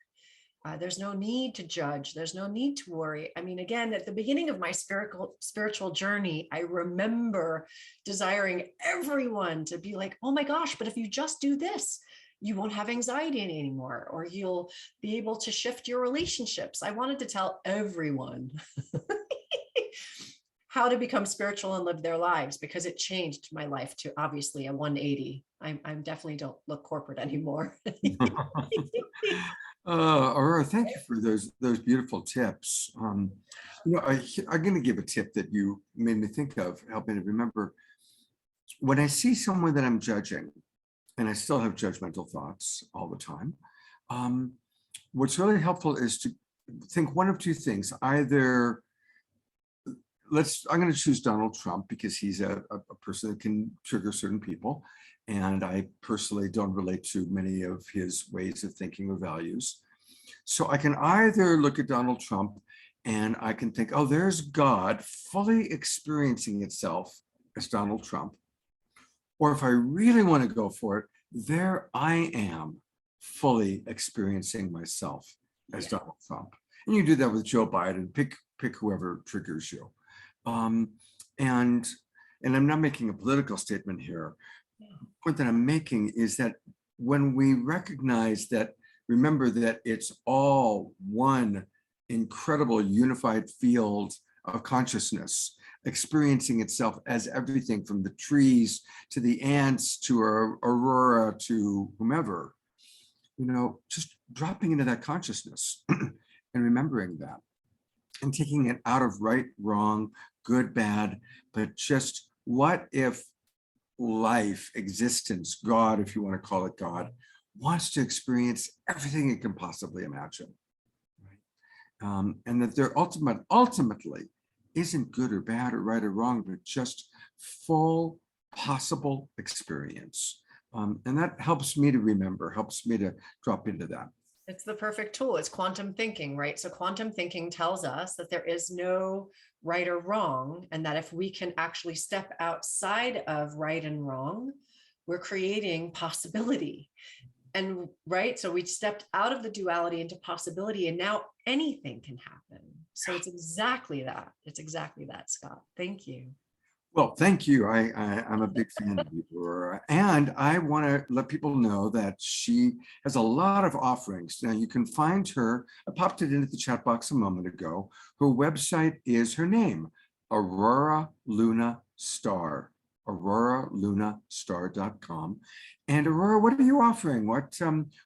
There's no need to judge. There's no need to worry. I mean, again, at the beginning of my spiritual journey, I remember desiring everyone to be like, oh my gosh, but if you just do this, you won't have anxiety anymore, or you'll be able to shift your relationships. I wanted to tell everyone how to become spiritual and live their lives, because it changed my life to obviously a 180. I'm definitely don't look corporate anymore. Aurora, thank you for those beautiful tips. I'm going to give a tip that you made me think of, help me to remember. When I see someone that I'm judging, and I still have judgmental thoughts all the time, what's really helpful is to think one of two things. Either I'm going to choose Donald Trump because he's a person that can trigger certain people. And I personally don't relate to many of his ways of thinking or values. So I can either look at Donald Trump and I can think, oh, there's God fully experiencing itself as Donald Trump. Or if I really want to go for it, there I am fully experiencing myself as Donald Trump. And you do that with Joe Biden, pick whoever triggers you. And I'm not making a political statement here. The point that I'm making is that when we recognize that, remember that it's all one incredible unified field of consciousness, experiencing itself as everything from the trees to the ants to Aurora to whomever, just dropping into that consciousness and remembering that and taking it out of right, wrong, good, bad, but just what if life, existence, God, if you want to call it God, wants to experience everything it can possibly imagine, right? And that there ultimately isn't good or bad or right or wrong, but just full possible experience. And that helps me to remember, helps me to drop into that. It's the perfect tool. It's quantum thinking, right? So quantum thinking tells us that there is no right or wrong, and that if we can actually step outside of right and wrong, we're creating possibility. And right, so we stepped out of the duality into possibility, and now anything can happen. So it's exactly that. It's exactly that, Scott. Thank you. Well, thank you. I'm a big fan of you, Aurora. And I want to let people know that she has a lot of offerings. Now you can find her, I popped it into the chat box a moment ago. Her website is her name, Aurora Luna Star, auroralunastar.com. And Aurora, what are you offering? Where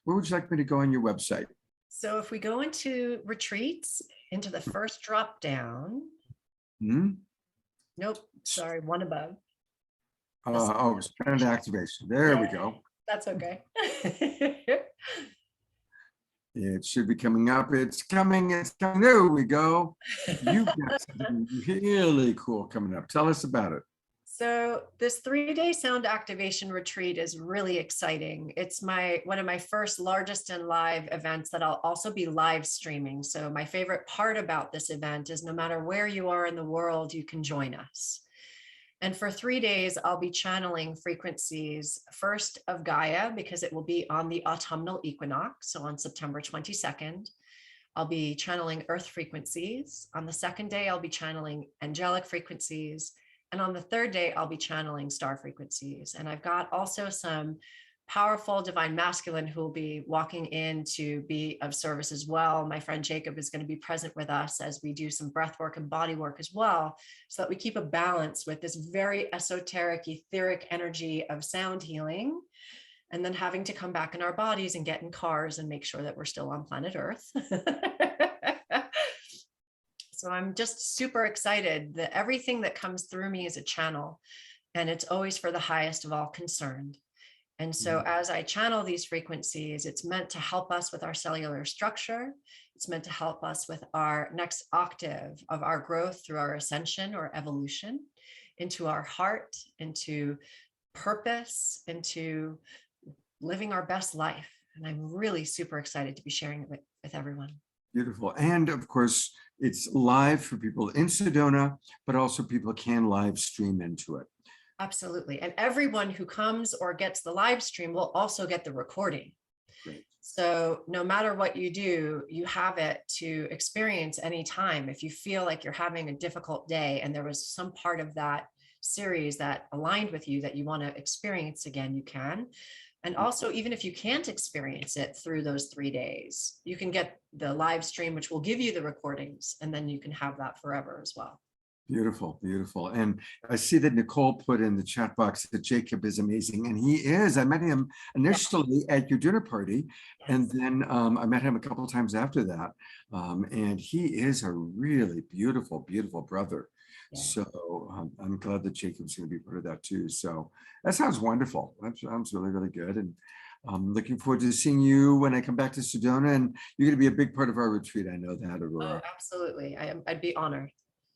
would you like me to go on your website? So if we go into retreats, into the first drop down, Nope, sorry, one above. Strand activation. There we go. That's okay. It should be coming up. It's coming. There we go. You've got something really cool coming up. Tell us about it. So this 3-day sound activation retreat is really exciting. It's one of my first largest and live events that I'll also be live streaming. So my favorite part about this event is no matter where you are in the world, you can join us. And for 3 days, I'll be channeling frequencies, first of Gaia, because it will be on the autumnal equinox, so on September 22nd. I'll be channeling earth frequencies. On the second day, I'll be channeling angelic frequencies. And on the third day, I'll be channeling star frequencies. And I've got also some powerful divine masculine who will be walking in to be of service as well. My friend Jacob is going to be present with us as we do some breath work and body work as well, so that we keep a balance with this very esoteric, etheric energy of sound healing, and then having to come back in our bodies and get in cars and make sure that we're still on planet Earth. So I'm just super excited that everything that comes through me is a channel, and it's always for the highest of all concerned. And so as I channel these frequencies, it's meant to help us with our cellular structure. It's meant to help us with our next octave of our growth through our ascension or evolution into our heart, into purpose, into living our best life. And I'm really super excited to be sharing it with everyone. Beautiful. And of course, it's live for people in Sedona, but also people can live stream into it. Absolutely. And everyone who comes or gets the live stream will also get the recording. Great. So no matter what you do, you have it to experience anytime. If you feel like you're having a difficult day and there was some part of that series that aligned with you that you want to experience again, you can. And also, even if you can't experience it through those 3 days, you can get the live stream, which will give you the recordings, and then you can have that forever as well. Beautiful, beautiful. And I see that Nicole put in the chat box that Jacob is amazing, and he is. I met him initially at your dinner party, and then I met him a couple of times after that. And he is a really beautiful, beautiful brother. Yeah. So I'm glad that Jacob's going to be part of that too. So that sounds wonderful. That sounds really, really good. And I'm looking forward to seeing you when I come back to Sedona, and you're going to be a big part of our retreat. I know that, Aurora. Oh, absolutely. I'd be honored.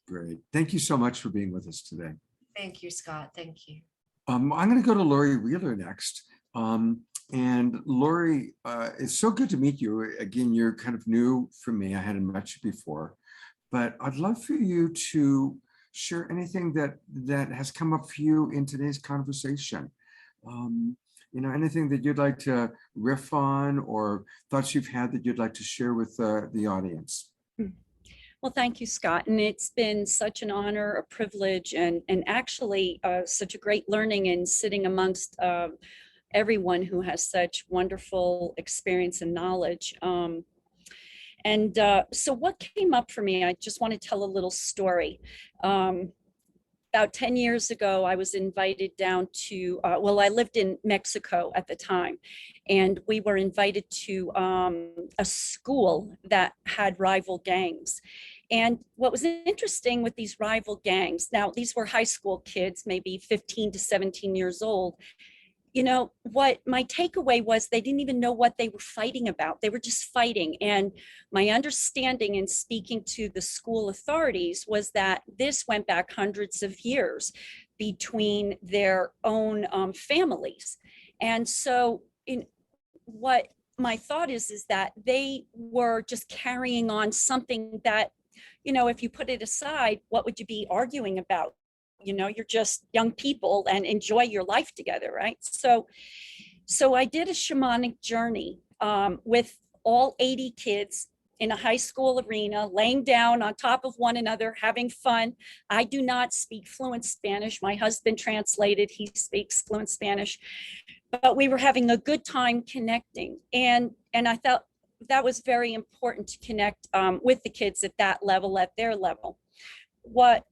Great. Thank you so much for being with us today. Thank you, Scott. Thank you. I'm going to go to Laurie Wheeler next. And Laurie, it's so good to meet you. Again, you're kind of new for me. I hadn't met you before, but I'd love for you to share anything that has come up for you in today's conversation. Anything that you'd like to riff on, or thoughts you've had that you'd like to share with the audience. Well, thank you, Scott. And it's been such an honor, a privilege, and actually such a great learning and sitting amongst everyone who has such wonderful experience and knowledge. So what came up for me, I just want to tell a little story. About 10 years ago, I was invited down to, I lived in Mexico at the time, and we were invited to a school that had rival gangs. And what was interesting with these rival gangs, now these were high school kids, maybe 15 to 17 years old. You know, what my takeaway was, they didn't even know what they were fighting about. They were just fighting. And my understanding in speaking to the school authorities was that this went back hundreds of years between their own families. And so what my thought is that they were just carrying on something that, if you put it aside, what would you be arguing about? You're just young people and enjoy your life together, right? So I did a shamanic journey with all 80 kids in a high school arena, laying down on top of one another, having fun. I do not speak fluent Spanish. My husband translated, he speaks fluent Spanish, but we were having a good time connecting. And I thought that was very important to connect with the kids at that level, at their level. What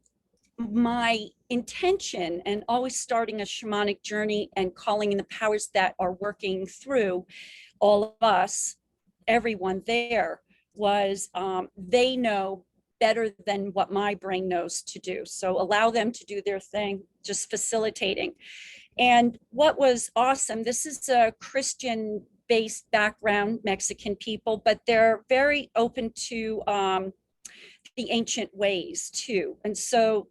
my intention, and always starting a shamanic journey and calling in the powers that are working through all of us, everyone there, was they know better than what my brain knows to do. So allow them to do their thing, just facilitating. And what was awesome, this is a Christian-based background, Mexican people, but they're very open to the ancient ways too. And so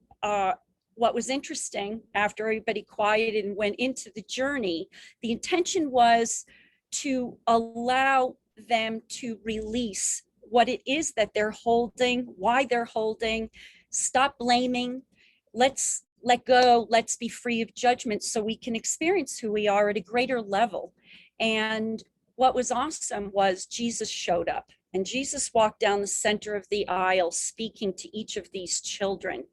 what was interesting, after everybody quieted and went into the journey, the intention was to allow them to release what it is that they're holding, why they're holding, stop blaming, let's let go, let's be free of judgment so we can experience who we are at a greater level. And what was awesome was Jesus showed up. And Jesus walked down the center of the aisle, speaking to each of these children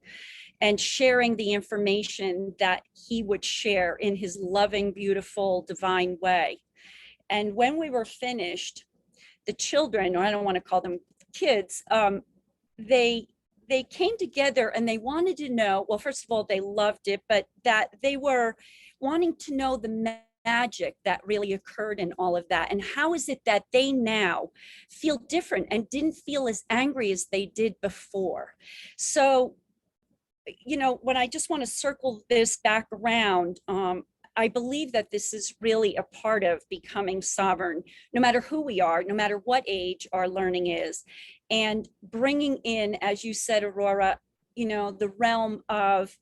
and sharing the information that he would share in his loving, beautiful, divine way. And when we were finished, the children, or I don't want to call them kids, they came together and they wanted to know, well, first of all, they loved it, but that they were wanting to know the magic that really occurred in all of that. And how is it that they now feel different and didn't feel as angry as they did before? So, you know, when I just want to circle this back around, I believe that this is really a part of becoming sovereign, no matter who we are, no matter what age our learning is, and bringing in, as you said, Aurora, you know, the realm of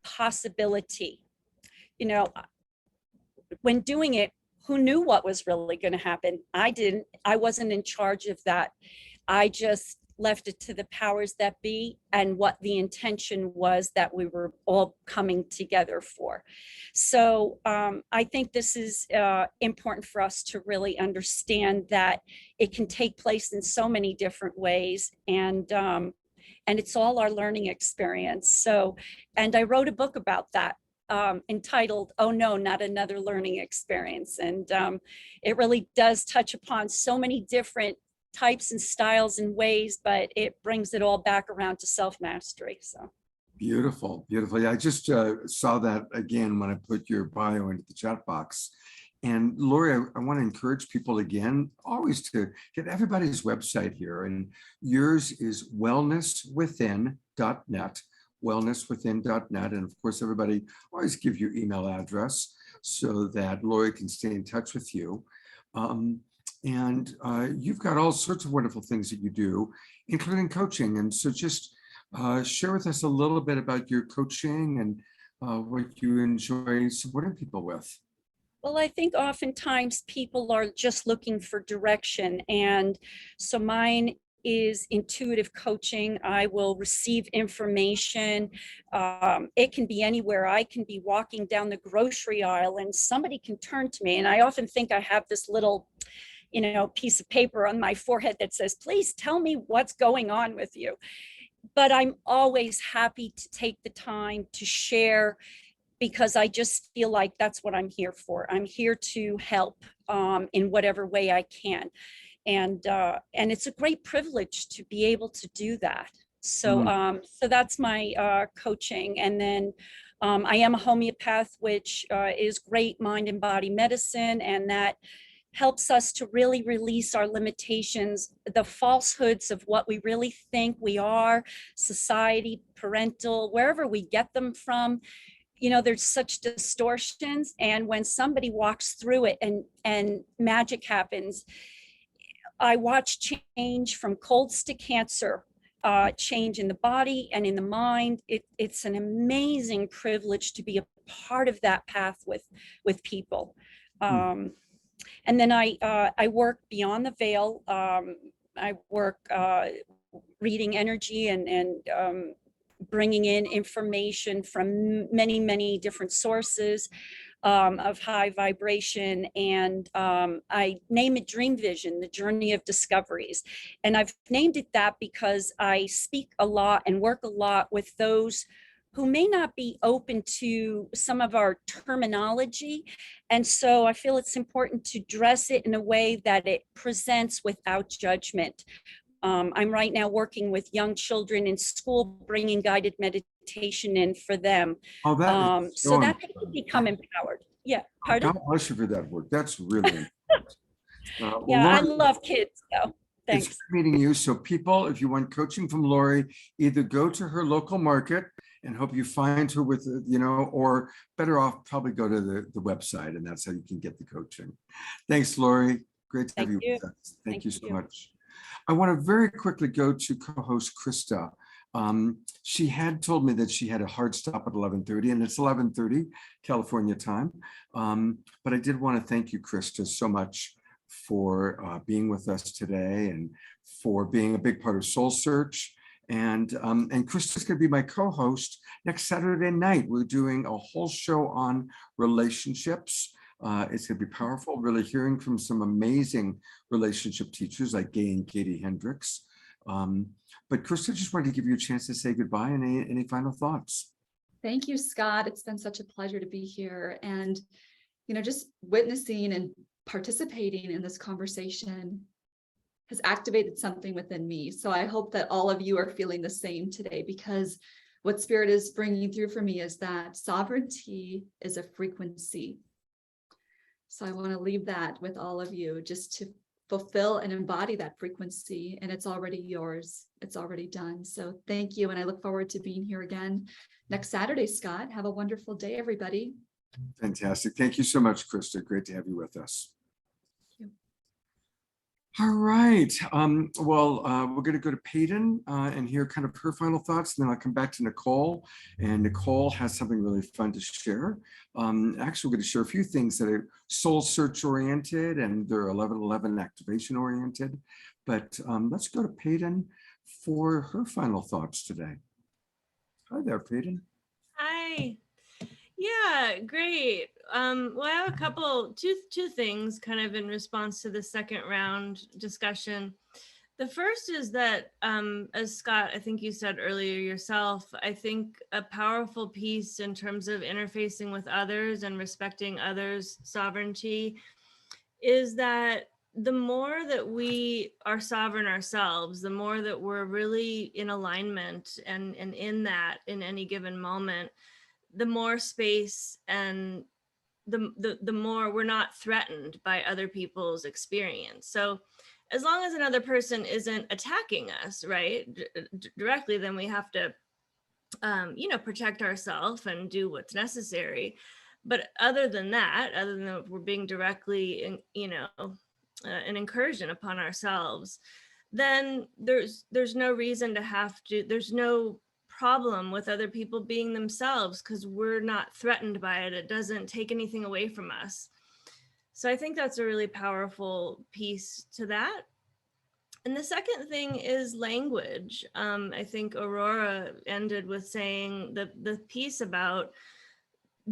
possibility. You know, when doing it, who knew what was really going to happen? I didn't. I wasn't in charge of that. I just left it to the powers that be and what the intention was that we were all coming together for. So I think this is important for us to really understand that it can take place in so many different ways, and it's all our learning experience. So, and I wrote a book about that entitled, "Oh No, Not Another Learning Experience." And it really does touch upon so many different types and styles and ways, but it brings it all back around to self-mastery. So Beautiful, beautiful. Yeah, I just saw that again when I put your bio into the chat box. And Laurie, I want to encourage people again, always to get everybody's website here. And yours is wellnesswithin.net, wellnesswithin.net. And of course, everybody always give your email address so that Laurie can stay in touch with you. And you've got all sorts of wonderful things that you do, including coaching. And so just share with us a little bit about your coaching and what you enjoy supporting people with. well, I think oftentimes people are just looking for direction. And so mine is intuitive coaching. I will receive information. It can be anywhere. I can be walking down the grocery aisle and somebody can turn to me. And I often think I have this little, you know, piece of paper on my forehead that says, please tell me what's going on with you. But I'm always happy to take the time to share, because I just feel like that's what I'm here for. I'm here to help in whatever way I can. And it's a great privilege to be able to do that. So, so that's my coaching. And then I am a homeopath, which is great mind and body medicine. And that helps us to really release our limitations, the falsehoods of what we really think we are, society, parental, wherever we get them from. You know, there's such distortions. And when somebody walks through it and magic happens, I watch change from colds to cancer, change in the body and in the mind. It's an amazing privilege to be a part of that path with people. And then I work beyond the veil. I work reading energy and bringing in information from many, many different sources of high vibration. And I name it Dream Vision, the journey of discoveries. And I've named it that because I speak a lot and work a lot with those who may not be open to some of our terminology. And so I feel it's important to dress it in a way that it presents without judgment. I'm right now working with young children in school, bringing guided meditation in for them. Oh, that is so that they can become empowered. Yeah, pardon? God bless you for that work. That's really important. Yeah, I Laurie, love kids, so thanks. It's great meeting you. So people, if you want coaching from Laurie, either go to her local market and hope you find her with, you know, or better off, probably go to the website, and that's how you can get the coaching. Thanks, Laurie. Great to have you with us. Thank you so much. I want to very quickly go to co-host Crista. She had told me that she had a hard stop at 11:30, and it's 11:30 California time. But I did want to thank you, Crista, so much for being with us today and for being a big part of Soul Search. And Crista's going to be my co-host next Saturday night. We're doing a whole show on relationships. It's going to be powerful, really hearing from some amazing relationship teachers like Gay and Katie Hendricks. But Crista, just wanted to give you a chance to say goodbye and any final thoughts. Thank you, Scott. It's been such a pleasure to be here. And, just witnessing and participating in this conversation has activated something within me. So I hope that all of you are feeling the same today, because what Spirit is bringing through for me is that sovereignty is a frequency. So I want to leave that with all of you, just to fulfill and embody that frequency, and it's already yours. It's already done. So thank you. And I look forward to being here again next Saturday, Scott. Have a wonderful day, everybody. Fantastic. Thank you so much, Crista. Great to have you with us. Thank you. All right. We're going to go to Payton and hear kind of her final thoughts. And then I'll come back to Nicole. And Nicole has something really fun to share. Actually, we're going to share a few things that are soul search oriented and they're 1111 activation oriented. But let's go to Payton for her final thoughts today. Hi there, Payton. Hi. Yeah, great. Well, I have a couple, two things kind of in response to the second round discussion. The first is that, as Scott, I think you said earlier yourself, I think a powerful piece in terms of interfacing with others and respecting others' sovereignty is that the more that we are sovereign ourselves, the more that we're really in alignment and in that in any given moment, the more space and the more we're not threatened by other people's experience. So as long as another person isn't attacking us, right, directly, then we have to, protect ourselves and do what's necessary. But other than that, other than if we're being directly, an incursion upon ourselves, then there's no reason to have to, there's no problem with other people being themselves because we're not threatened by it. It doesn't take anything away from us. So I think that's a really powerful piece to that. And the second thing is language. I think Aurora ended with saying the piece about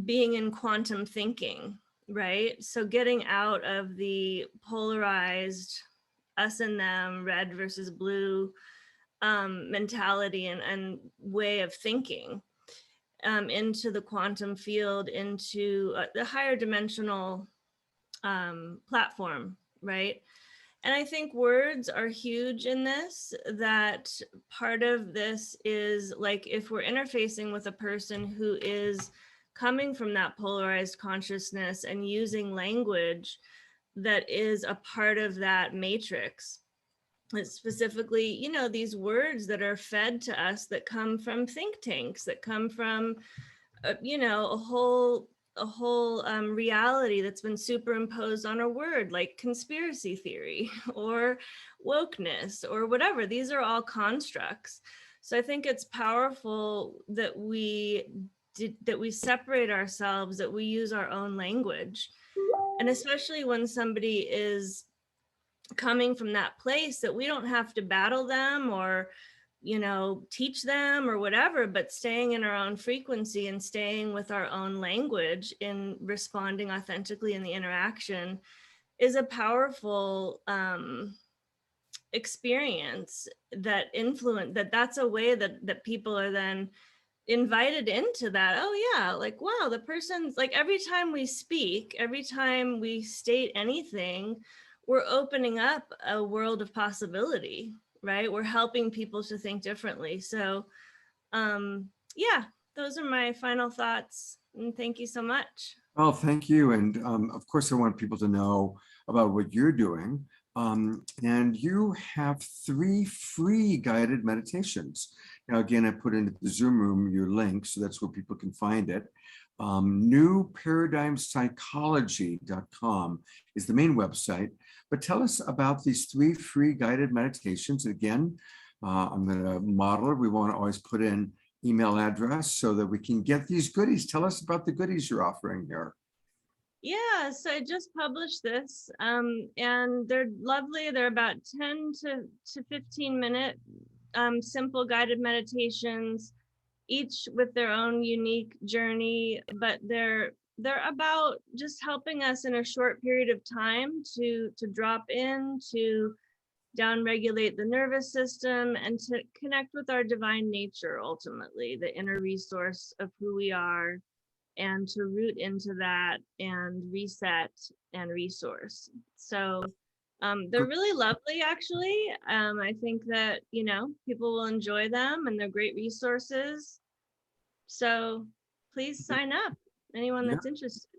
being in quantum thinking, right? So getting out of the polarized us and them, red versus blue mentality and way of thinking into the quantum field, into the higher dimensional platform, right? And I think words are huge in this, that part of this is like if we're interfacing with a person who is coming from that polarized consciousness and using language that is a part of that matrix. It's specifically, these words that are fed to us that come from think tanks, that come from, a whole reality that's been superimposed on a word like conspiracy theory or wokeness or whatever. These are all constructs. So I think it's powerful that we separate ourselves, that we use our own language. And especially when somebody is coming from that place, that we don't have to battle them or teach them or whatever, but staying in our own frequency and staying with our own language in responding authentically in the interaction is a powerful experience that that's a way that people are then invited into that. Oh yeah, like, wow, the person's like, every time we speak, every time we state anything, we're opening up a world of possibility, right? We're helping people to think differently. So yeah, those are my final thoughts. And thank you so much. Well, thank you. And of course, I want people to know about what you're doing. And you have 3 free guided meditations. Now, again, I put into the Zoom room your link, so that's where people can find it. newparadigmpsychology.com is the main website. But tell us about these 3 free guided meditations. Again, I'm going to model it. We want to always put in email address so that we can get these goodies. Tell us about the goodies you're offering here. Yeah, so I just published this and they're lovely. They're about 10 to 15 minute simple guided meditations, each with their own unique journey, but they're they're about just helping us in a short period of time to drop in, to downregulate the nervous system, and to connect with our divine nature, ultimately, the inner resource of who we are, and to root into that and reset and resource. So they're really lovely, actually. I think that, you know, people will enjoy them, and they're great resources. So please sign up, anyone that's interested.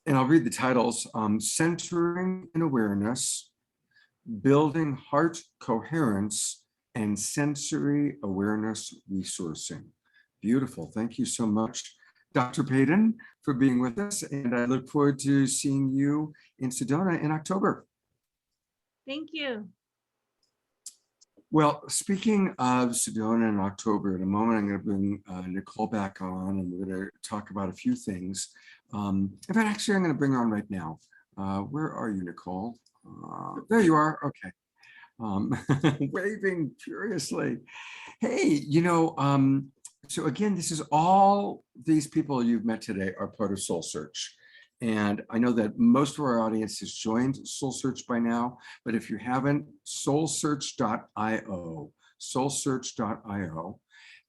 And I'll read the titles. Centering in Awareness, Building Heart Coherence, and Sensory Awareness Resourcing. Beautiful. Thank you so much, Dr. Payton, for being with us. And I look forward to seeing you in Sedona in October. Thank you. Well, speaking of Sedona in October, in a moment, I'm going to bring Nicole back on, and we're going to talk about a few things. In fact, actually, I'm going to bring her on right now. Where are you, Nicole? There you are. Okay. Waving furiously. Hey, you know, so again, this is all these people you've met today are part of Soul Search. And I know that most of our audience has joined Soul Search by now, but if you haven't, soulsearch.io, soulsearch.io.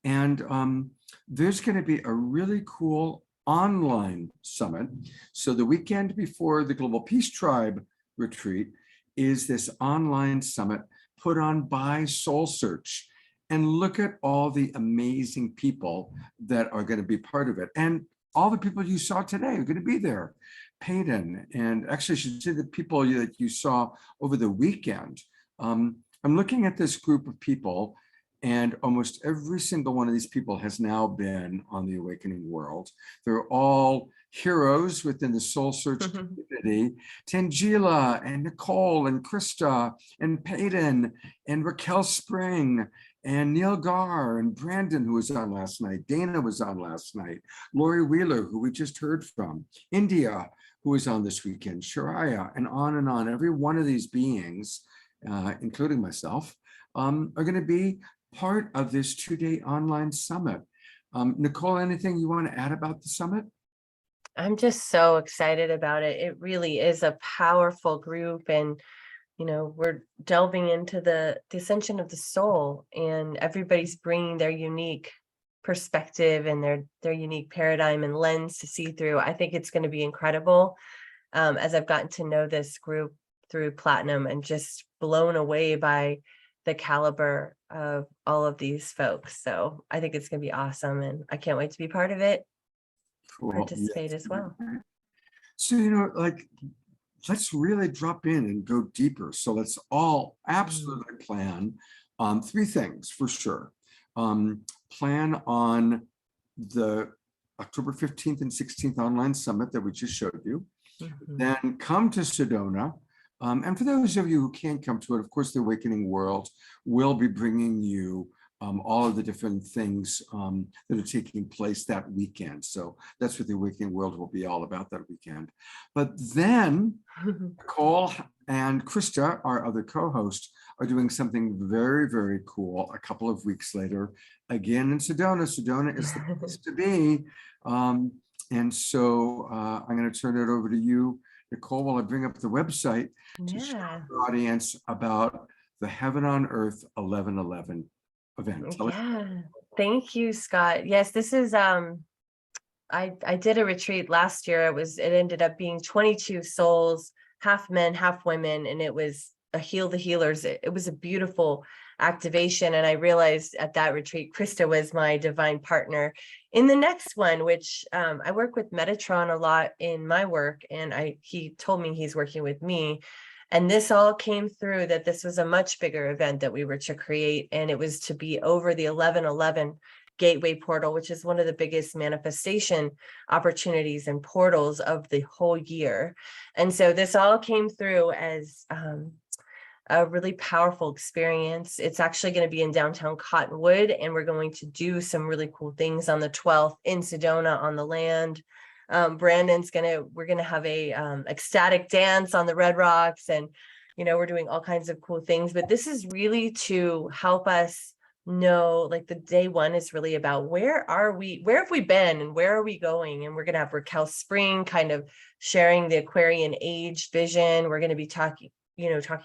And there's going to be a really cool online summit. So the weekend before the Global Peace Tribe retreat is this online summit put on by Soul Search. And look at all the amazing people that are going to be part of it. And all the people you saw today are going to be there. Payton, and actually I should say the people that you saw over the weekend. I'm looking at this group of people, and almost every single one of these people has now been on the Awakening World. They're all heroes within the Soul Search community. Tangela and Nicole and Crista and Payton and Raquel Spring and Neil Gar and Brandon, who was on last night. Dana was on last night. Laurie Wheeler, who we just heard from. India, who was on this weekend. Shariah, and on and on. Every one of these beings, including myself, are going to be part of this 2-day online summit. Nicole, anything you want to add about the summit? I'm just so excited about it. It really is a powerful group, and you know, we're delving into the ascension of the soul, and everybody's bringing their unique perspective and their unique paradigm and lens to see through. I think it's going to be incredible. As I've gotten to know this group through Platinum, and just blown away by the caliber of all of these folks. So I think it's going to be awesome, and I can't wait to be part of it. Cool. Participate as well. So, you know, like, let's really drop in and go deeper. So let's all absolutely plan on 3 things for sure. Plan on the October 15th and 16th online summit that we just showed you. Then come to Sedona. And for those of you who can't come to it, of course, the Awakening World will be bringing you all of the different things that are taking place that weekend. So that's what the Awakening World will be all about that weekend. But then Nicole and Crista, our other co-host, are doing something very, very cool a couple of weeks later, again in Sedona. Sedona is the place to be. And so I'm going to turn it over to you, Nicole, while I bring up the website to show the audience about the Heaven on Earth 1111 event. Yeah, thank you, Scott. Yes, this is I did a retreat last year. It ended up being 22 souls, half men, half women, and it was a Heal the Healers. It was a beautiful activation, and I realized at that retreat Crista was my divine partner in the next one, which I work with Metatron a lot in my work, and he told me he's working with me. And this all came through that this was a much bigger event that we were to create, and it was to be over the 1111 gateway portal, which is one of the biggest manifestation opportunities and portals of the whole year. And so this all came through as a really powerful experience. It's actually going to be in downtown Cottonwood, and we're going to do some really cool things on the 12th in Sedona on the land. We're gonna have a ecstatic dance on the Red Rocks, and you know, we're doing all kinds of cool things, but this is really to help us know, like the day one is really about where are we, where have we been and where are we going? And we're going to have Raquel Spring kind of sharing the Aquarian age vision. We're going to be talking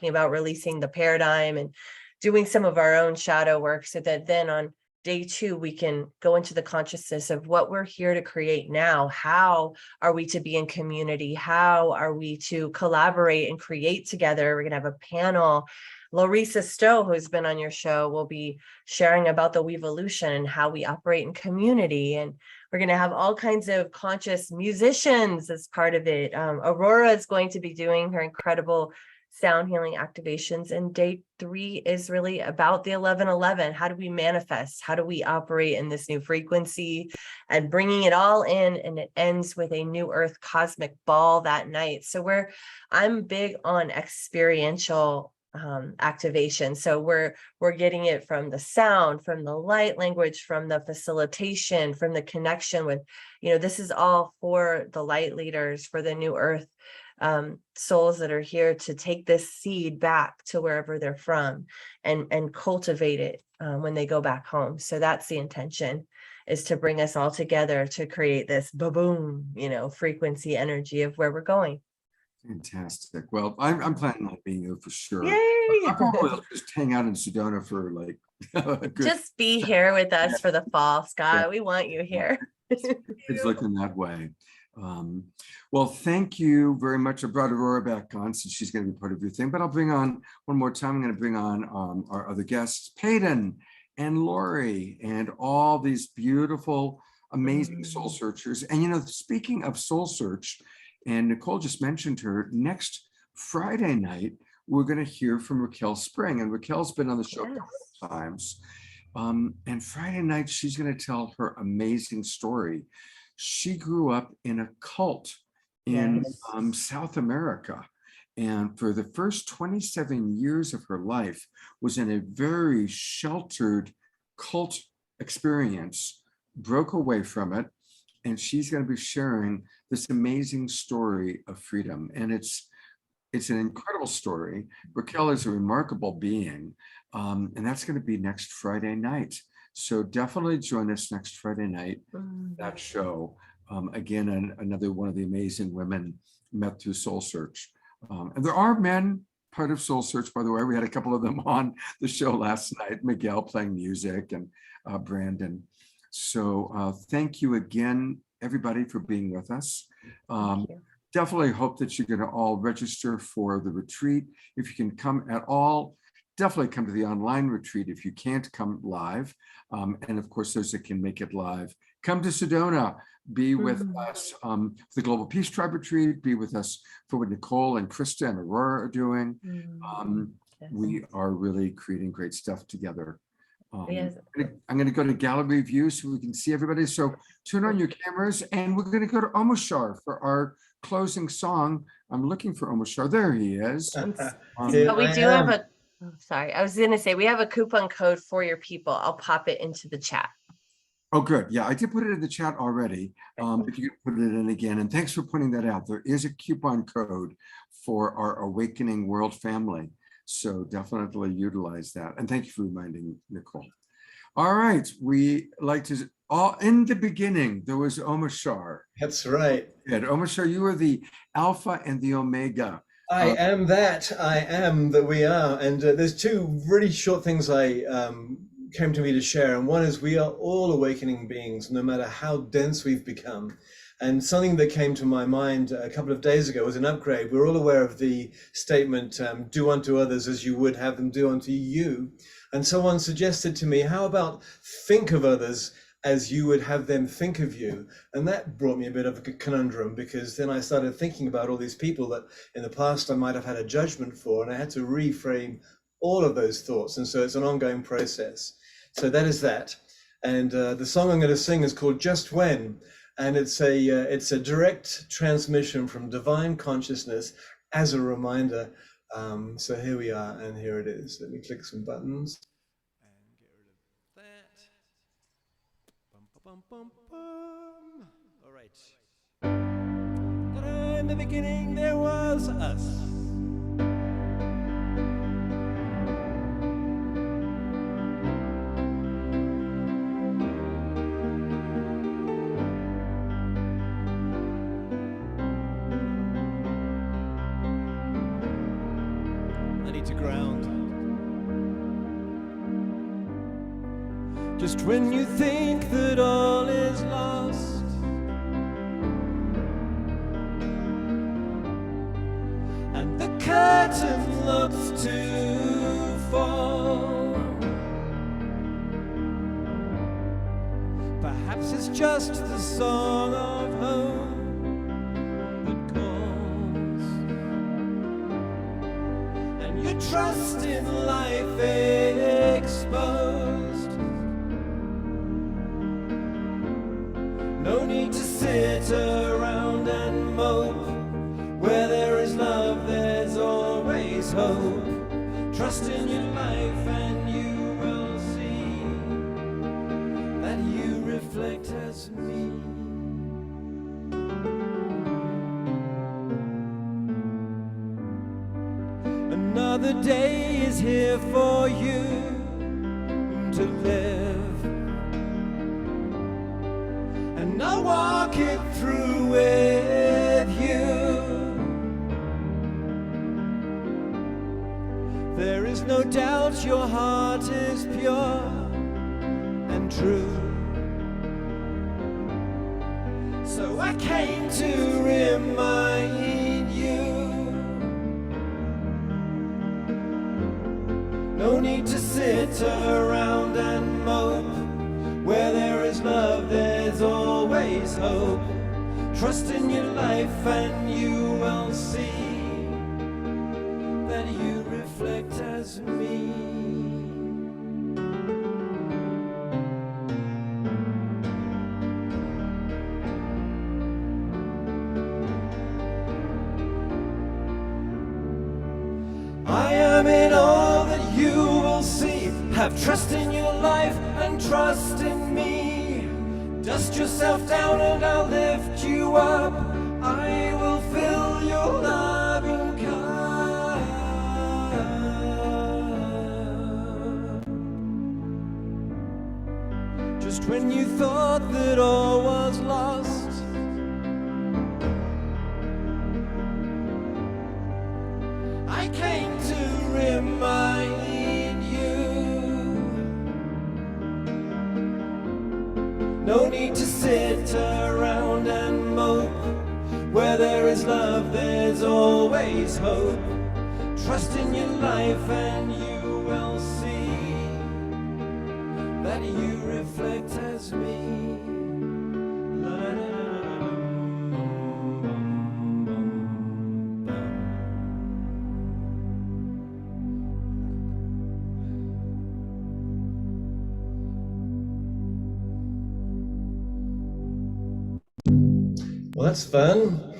about releasing the paradigm and doing some of our own shadow work, so that then on day two, we can go into the consciousness of what we're here to create now. How are we to be in community? How are we to collaborate and create together? We're going to have a panel. Larissa Stowe, who's been on your show, will be sharing about the Weevolution and how we operate in community. And we're going to have all kinds of conscious musicians as part of it. Aurora is going to be doing her incredible sound healing activations. And day three is really about the 1111. How do we manifest? How do we operate in this new frequency and bringing it all in? And it ends with a new earth cosmic ball that night. So I'm big on experiential activation. So we're getting it from the sound, from the light language, from the facilitation, from the connection with, this is all for the light leaders, for the new earth souls that are here to take this seed back to wherever they're from and cultivate it when they go back home. So that's the intention, is to bring us all together to create this ba-boom, frequency energy of where we're going. Fantastic. Well, I'm planning on being here for sure. Yay! I'll probably just hang out in Sedona for like a good, Just be here with us for the fall, Scott. Yeah. We want you here. it's looking that way. Well, thank you very much. I brought Aurora back on since she's going to be part of your thing, but I'll bring on one more time. I'm going to bring on our other guests, Payton and Laurie, and all these beautiful, amazing soul searchers. And, speaking of soul search, and Nicole just mentioned her, next Friday night, we're going to hear from Raquel Spring. And Raquel's been on the show a couple of times. And Friday night, she's going to tell her amazing story. She grew up in a cult in South America. And for the first 27 years of her life was in a very sheltered cult experience, broke away from it. And she's going to be sharing this amazing story of freedom. And it's an incredible story. Raquel is a remarkable being. And that's going to be next Friday night. So definitely join us next Friday night, that show. Again, another one of the amazing women met through Soul Search. And there are men part of Soul Search, by the way. We had a couple of them on the show last night, Miguel playing music and Brandon. So thank you again, everybody, for being with us. Definitely hope that you're going to all register for the retreat. If you can come at all, definitely come to the online retreat if you can't come live. And of course, those that can make it live, come to Sedona, be with us for the Global Peace Tribe retreat, be with us for what Nicole and Crista and Aurora are doing. We are really creating great stuff together. I'm going to go to gallery view so we can see everybody. So turn on your cameras, and we're going to go to Omashar for our closing song. I'm looking for Omashar. There he is. But we do have a, sorry, I was going to say, we have a coupon code for your people. I'll pop it into the chat. Oh, good. Yeah, I did put it in the chat already, but you can put it in again. And thanks for pointing that out. There is a coupon code for our Awakening World family. So definitely utilize that. And thank you for reminding Nicole. All right. We like to, in the beginning, there was Omashar. That's right. Good. Omashar, you are the Alpha and the Omega. I am that we are. And there's two really short things came to me to share. And one is we are all awakening beings, no matter how dense we've become. And something that came to my mind a couple of days ago was an upgrade. We're all aware of the statement, do unto others as you would have them do unto you. And someone suggested to me, how about think of others as you would have them think of you? And that brought me a bit of a conundrum, because then I started thinking about all these people that in the past I might have had a judgment for, and I had to reframe all of those thoughts. And so it's an ongoing process. So that is that. And the song I'm going to sing is called Just When. And it's a direct transmission from divine consciousness as a reminder. So here we are, and here it is. Let me click some buttons and get rid of that. Bum, bum, bum, bum. All right. In the beginning, there was us. to ground. Just when you think that all is lost, and the curtain looks to fall, perhaps it's just the song of hope that calls, and you trust in life exposed. No need to sit around and mope. Where there is love, there's always hope. Trust in your life and you will see that you reflect as me. Another day is here for you to live, and I'll walk it through with you. There is no doubt your heart is pure and true. So I came to remind you, no need to sit around and mope. Where there is love, there's always hope. Trust in your life and you will see that you reflect as me. I am in all that you will see. Have trust in your life and trust in me. Dust yourself down and I'll lift you up. I will fill your loving cup. Just when you thought that all was lost, I came to remind you, no need to sit around and mope. Where there is love, there's always hope. Trust in your life and you will see that you reflect as me. Well, that's fun.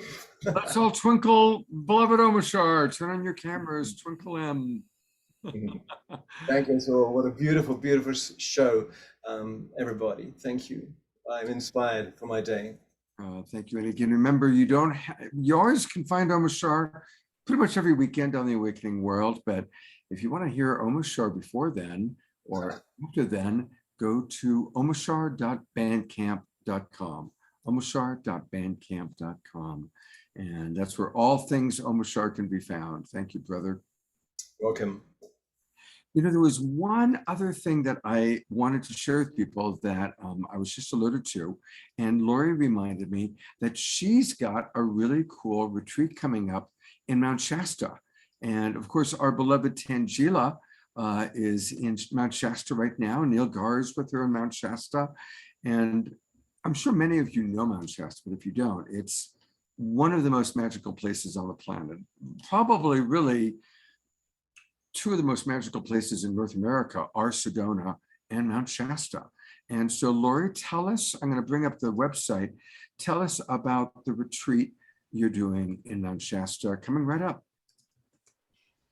Let's all twinkle, beloved Omashar. Turn on your cameras, twinkle M. Thank you all. What a beautiful, beautiful show, everybody. Thank you. I'm inspired for my day. Thank you. And again, remember, you always can find Omashar pretty much every weekend on the Awakening World. But if you want to hear Omashar before then or after then, go to omashar.bandcamp.com. omashar.bandcamp.com. And that's where all things Omashar can be found. Thank you, brother. Welcome. You know, there was one other thing that I wanted to share with people that I was just alluded to, and Laurie reminded me that she's got a really cool retreat coming up in Mount Shasta. And of course, our beloved Tangela is in Mount Shasta right now. Neil Gar is with her in Mount Shasta. And I'm sure many of you know Mount Shasta, but if you don't, it's one of the most magical places on the planet. Probably really two of the most magical places in North America are Sedona and Mount Shasta. And so Laurie, tell us, I'm going to bring up the website. Tell us about the retreat you're doing in Mount Shasta, coming right up.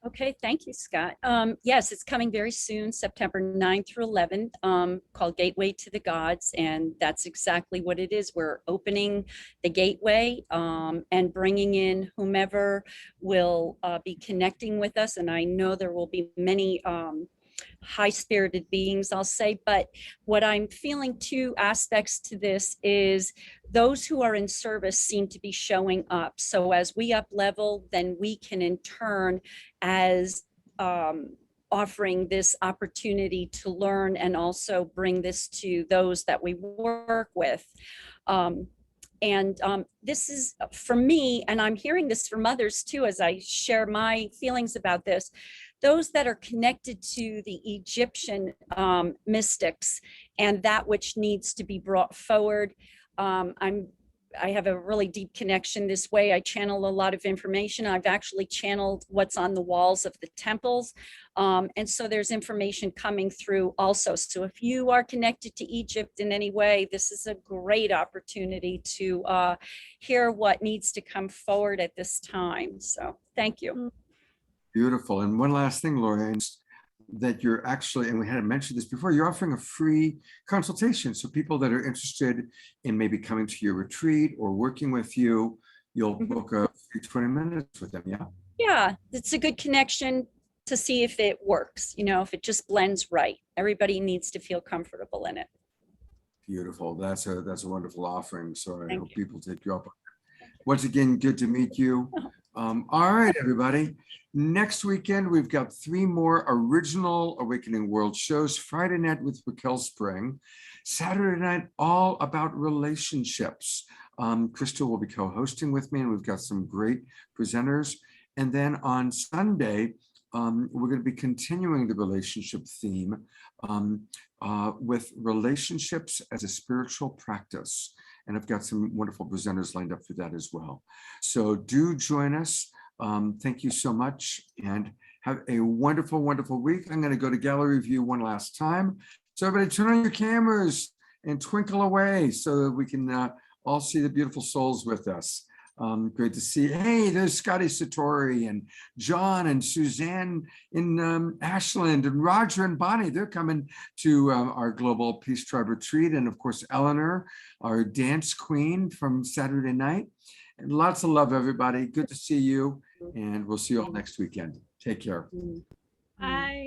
Okay, thank you, Scott. Yes, it's coming very soon, September 9th through 11th, called Gateway to the Gods. And that's exactly what it is. We're opening the gateway and bringing in whomever will be connecting with us. And I know there will be many high-spirited beings, I'll say, but what I'm feeling, two aspects to this is those who are in service seem to be showing up. So as we up level, then we can in turn, as offering this opportunity to learn and also bring this to those that we work with. This is for me, and I'm hearing this from others too, as I share my feelings about this, those that are connected to the Egyptian mystics and that which needs to be brought forward. I have a really deep connection this way. I channel a lot of information. I've actually channeled what's on the walls of the temples. And so there's information coming through also. So if you are connected to Egypt in any way, this is a great opportunity to hear what needs to come forward at this time. So thank you. Beautiful. And one last thing, Laurie, that you're actually, and we hadn't mentioned this before, you're offering a free consultation. So people that are interested in maybe coming to your retreat or working with you, you'll book a free 20 minutes with them, yeah? Yeah, it's a good connection to see if it works, you know, if it just blends right. Everybody needs to feel comfortable in it. Beautiful. That's a wonderful offering. So I Thank hope you. people take you up on it. Once again, good to meet you. All right, everybody. Next weekend, we've got 3 more original Awakening World shows. Friday night with Raquel Spring. Saturday night, all about relationships. Crista will be co-hosting with me, and we've got some great presenters. And then on Sunday, we're going to be continuing the relationship theme with relationships as a spiritual practice. And I've got some wonderful presenters lined up for that as well. So do join us. Thank you so much and have a wonderful, wonderful week. I'm going to go to gallery view one last time. So everybody turn on your cameras and twinkle away so that we can all see the beautiful souls with us. Great to see. Hey, there's Scotty Satori and John and Suzanne in Ashland and Roger and Bonnie. They're coming to our Global Peace Tribe Retreat. And of course, Eleanor, our dance queen from Saturday night. And lots of love, everybody. Good to see you. And we'll see you all next weekend. Take care. Bye.